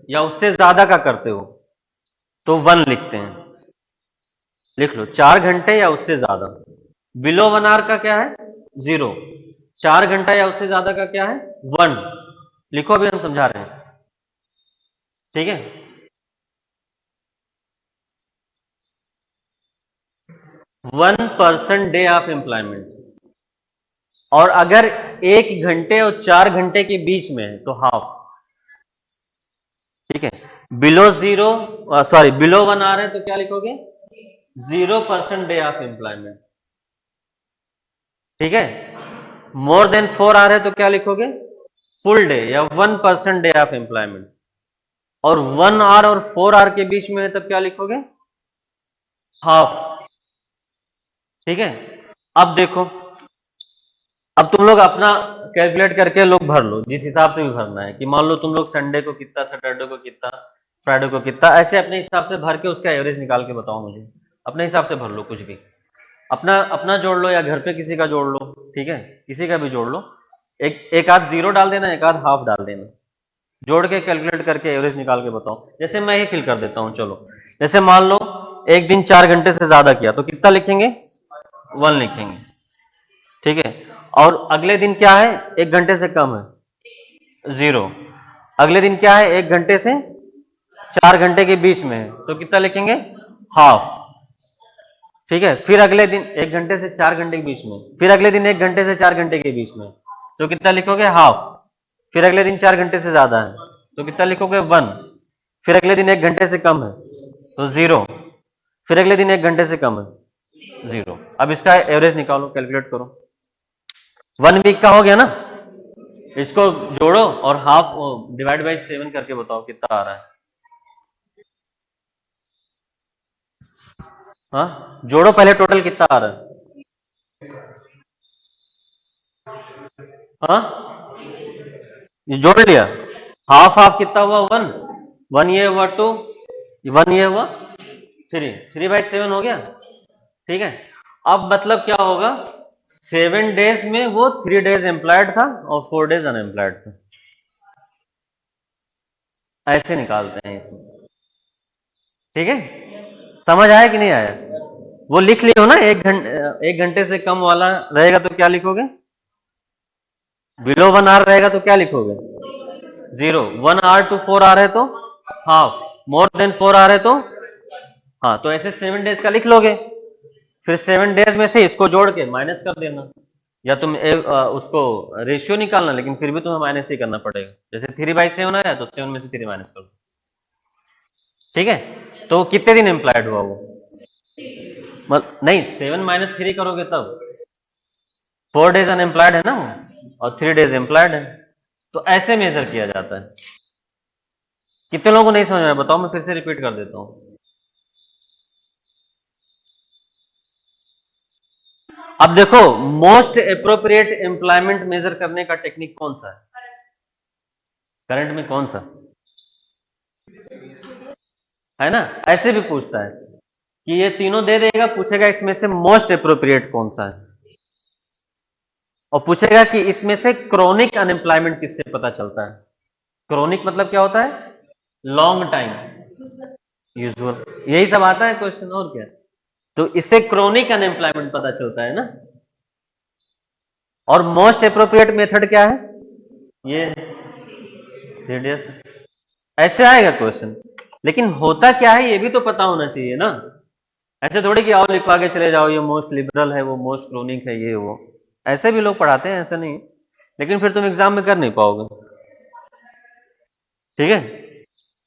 या उससे ज्यादा का करते हो तो 1 लिखते हैं। लिख लो 4 घंटे या उससे ज्यादा। बिलो 1 आवर का क्या है? 0। 4 घंटा या उससे ज्यादा का क्या है? 1। लिखो, अभी हम समझा रहे हैं। ठीक है। 1% डे ऑफ एम्प्लॉयमेंट, और अगर 1 घंटे और 4 घंटे के बीच में है तो हाफ। ठीक है। बिलो 0, सॉरी बिलो 1 आ रहे हैं तो क्या लिखोगे? 0% डे ऑफ एम्प्लॉयमेंट। ठीक है। मोर देन 4 आ रहे हैं तो क्या लिखोगे? फुल डे या 1% डे ऑफ एम्प्लॉयमेंट। और 1 आवर और 4 आवर के बीच में है तब क्या लिखोगे? हाफ। ठीक है। अब देखो, अब तुम लोग अपना कैलकुलेट करके लोग भर लो, जिस हिसाब से भी भरना है, कि मान लो तुम लोग संडे को कितना, सैटरडे को कितना, फ्राइडे को कितना, ऐसे अपने हिसाब से भर के उसका एवरेज निकाल के बताओ मुझे। अपने हिसाब से भर लो, कुछ भी अपना अपना जोड़ लो या घर पे किसी का जोड़ लो। ठीक है, किसी का भी जोड़ लो। एक आध 0 डाल देना, एक आध हाफ डाल देना, जोड़ के कैलकुलेट करके एवरेज निकाल के बताओ। जैसे मैं ही फिल कर देता हूं, चलो। जैसे मान लो एक दिन 4 घंटे से ज्यादा किया तो कितना लिखेंगे? 1 लिखेंगे। ठीक है। और अगले दिन क्या है? 1 घंटे से कम है, 0। अगले दिन क्या है? 1 घंटे से 4 घंटे के बीच में है तो कितना लिखेंगे? हाफ। ठीक है। फिर अगले दिन 1 घंटे से 4 घंटे के बीच में, फिर अगले दिन 1 घंटे से 4 घंटे के बीच में तो कितना लिखोगे? हाफ। फिर अगले दिन 4 घंटे से ज्यादा है तो कितना लिखोगे? 1। फिर अगले दिन 1 घंटे से कम है तो 0। फिर अगले दिन 1 घंटे से कम है, 0। अब इसका एवरेज निकालो, कैलकुलेट करो। 1 वीक का हो गया ना? इसको जोड़ो और हाफ डिवाइड बाई 7 करके बताओ कितना आ रहा है। हाँ, जोड़ो पहले, टोटल कितना आ रहा है? हाँ, ये जोड़ लिया। हाफ हाफ कितना हुआ? 1। 1 ये हुआ 2, 1 ये हुआ 3, 3/7 हो गया। ठीक है। अब मतलब क्या होगा? 7 डेज में वो 3 डेज एम्प्लॉयड था और 4 डेज अनएम्प्लॉयड था। ऐसे निकालते हैं इसमें। ठीक है, समझ आया कि नहीं आया? वो लिख लियो ना, 1 घंटे से कम वाला रहेगा तो क्या लिखोगे? बिलो 1 आवर रहेगा तो क्या लिखोगे? 0। 1 आवर टू 4 आवर है तो हाफ, मोर देन 4 आवर है तो हाँ, तो ऐसे 7 डेज का लिख लोगे। फिर 7 डेज में से इसको जोड़ के माइनस कर देना, या तुम उसको रेशियो निकालना, लेकिन फिर भी तुम्हें माइनस ही करना पड़ेगा। जैसे 3/7 आया तो 7 में से 3 माइनस कर दो। ठीक है। तो कितने दिन एम्प्लॉयड हुआ वो? नहीं, 7 - 3 करोगे तब 4 डेज अनएम्प्लॉयड है ना वो, और 3 डेज एम्प्लॉयड है। तो ऐसे मेजर किया जाता है। कितने लोगों को नहीं समझ में, बताओ, मैं फिर से रिपीट कर देता हूं। अब देखो, मोस्ट अप्रोप्रिएट एम्प्लॉयमेंट मेजर करने का टेक्निक कौन सा है? करंट में कौन सा है ना? ऐसे भी पूछता है कि ये तीनों दे देगा, पूछेगा इसमें से मोस्ट अप्रोप्रिएट कौन सा है, और पूछेगा कि इसमें से क्रोनिक अनएम्प्लॉयमेंट किससे पता चलता है। क्रोनिक मतलब क्या होता है? लॉन्ग टाइम, यूजुअल, यही सब आता है क्वेश्चन, और क्या। तो इससे क्रोनिक अनएम्प्लॉयमेंट पता चलता है ना। और मोस्ट अप्रोप्रिएट मेथड क्या है? ये इंसीडियस, ऐसे आएगा क्वेश्चन। लेकिन होता क्या है ये भी तो पता होना चाहिए ना। ऐसे थोड़ी कि आओ लिखवा के चले जाओ, ये मोस्ट लिबरल है, वो मोस्ट क्रोनिक है, ये वो। ऐसे भी लोग पढ़ाते हैं, ऐसा नहीं। लेकिन फिर तुम एग्जाम में कर नहीं पाओगे। ठीक है।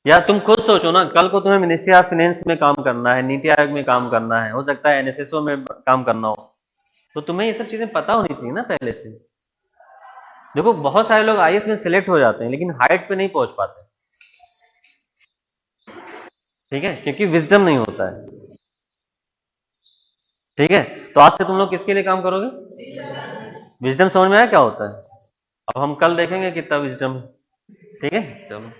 या तुम खुद सोचो ना, कल को तुम्हें मिनिस्ट्री ऑफ फाइनेंस में काम करना है, नीति आयोग में काम करना है, हो सकता है एनएसएसओ में काम करना हो, तो तुम्हें ये सब चीजें पता होनी चाहिए ना पहले से। देखो बहुत सारे लोग आईएएस में सिलेक्ट हो जाते हैं लेकिन हाइट पे नहीं पहुंच पाते। ठीक है, क्योंकि विजडम नहीं होता है। ठीक है। तो आज से तुम लोग किसके लिए काम करोगे? विजडम समझ में आया क्या होता है? अब हम कल देखेंगे कितना विजडम है। ठीक है, चलो।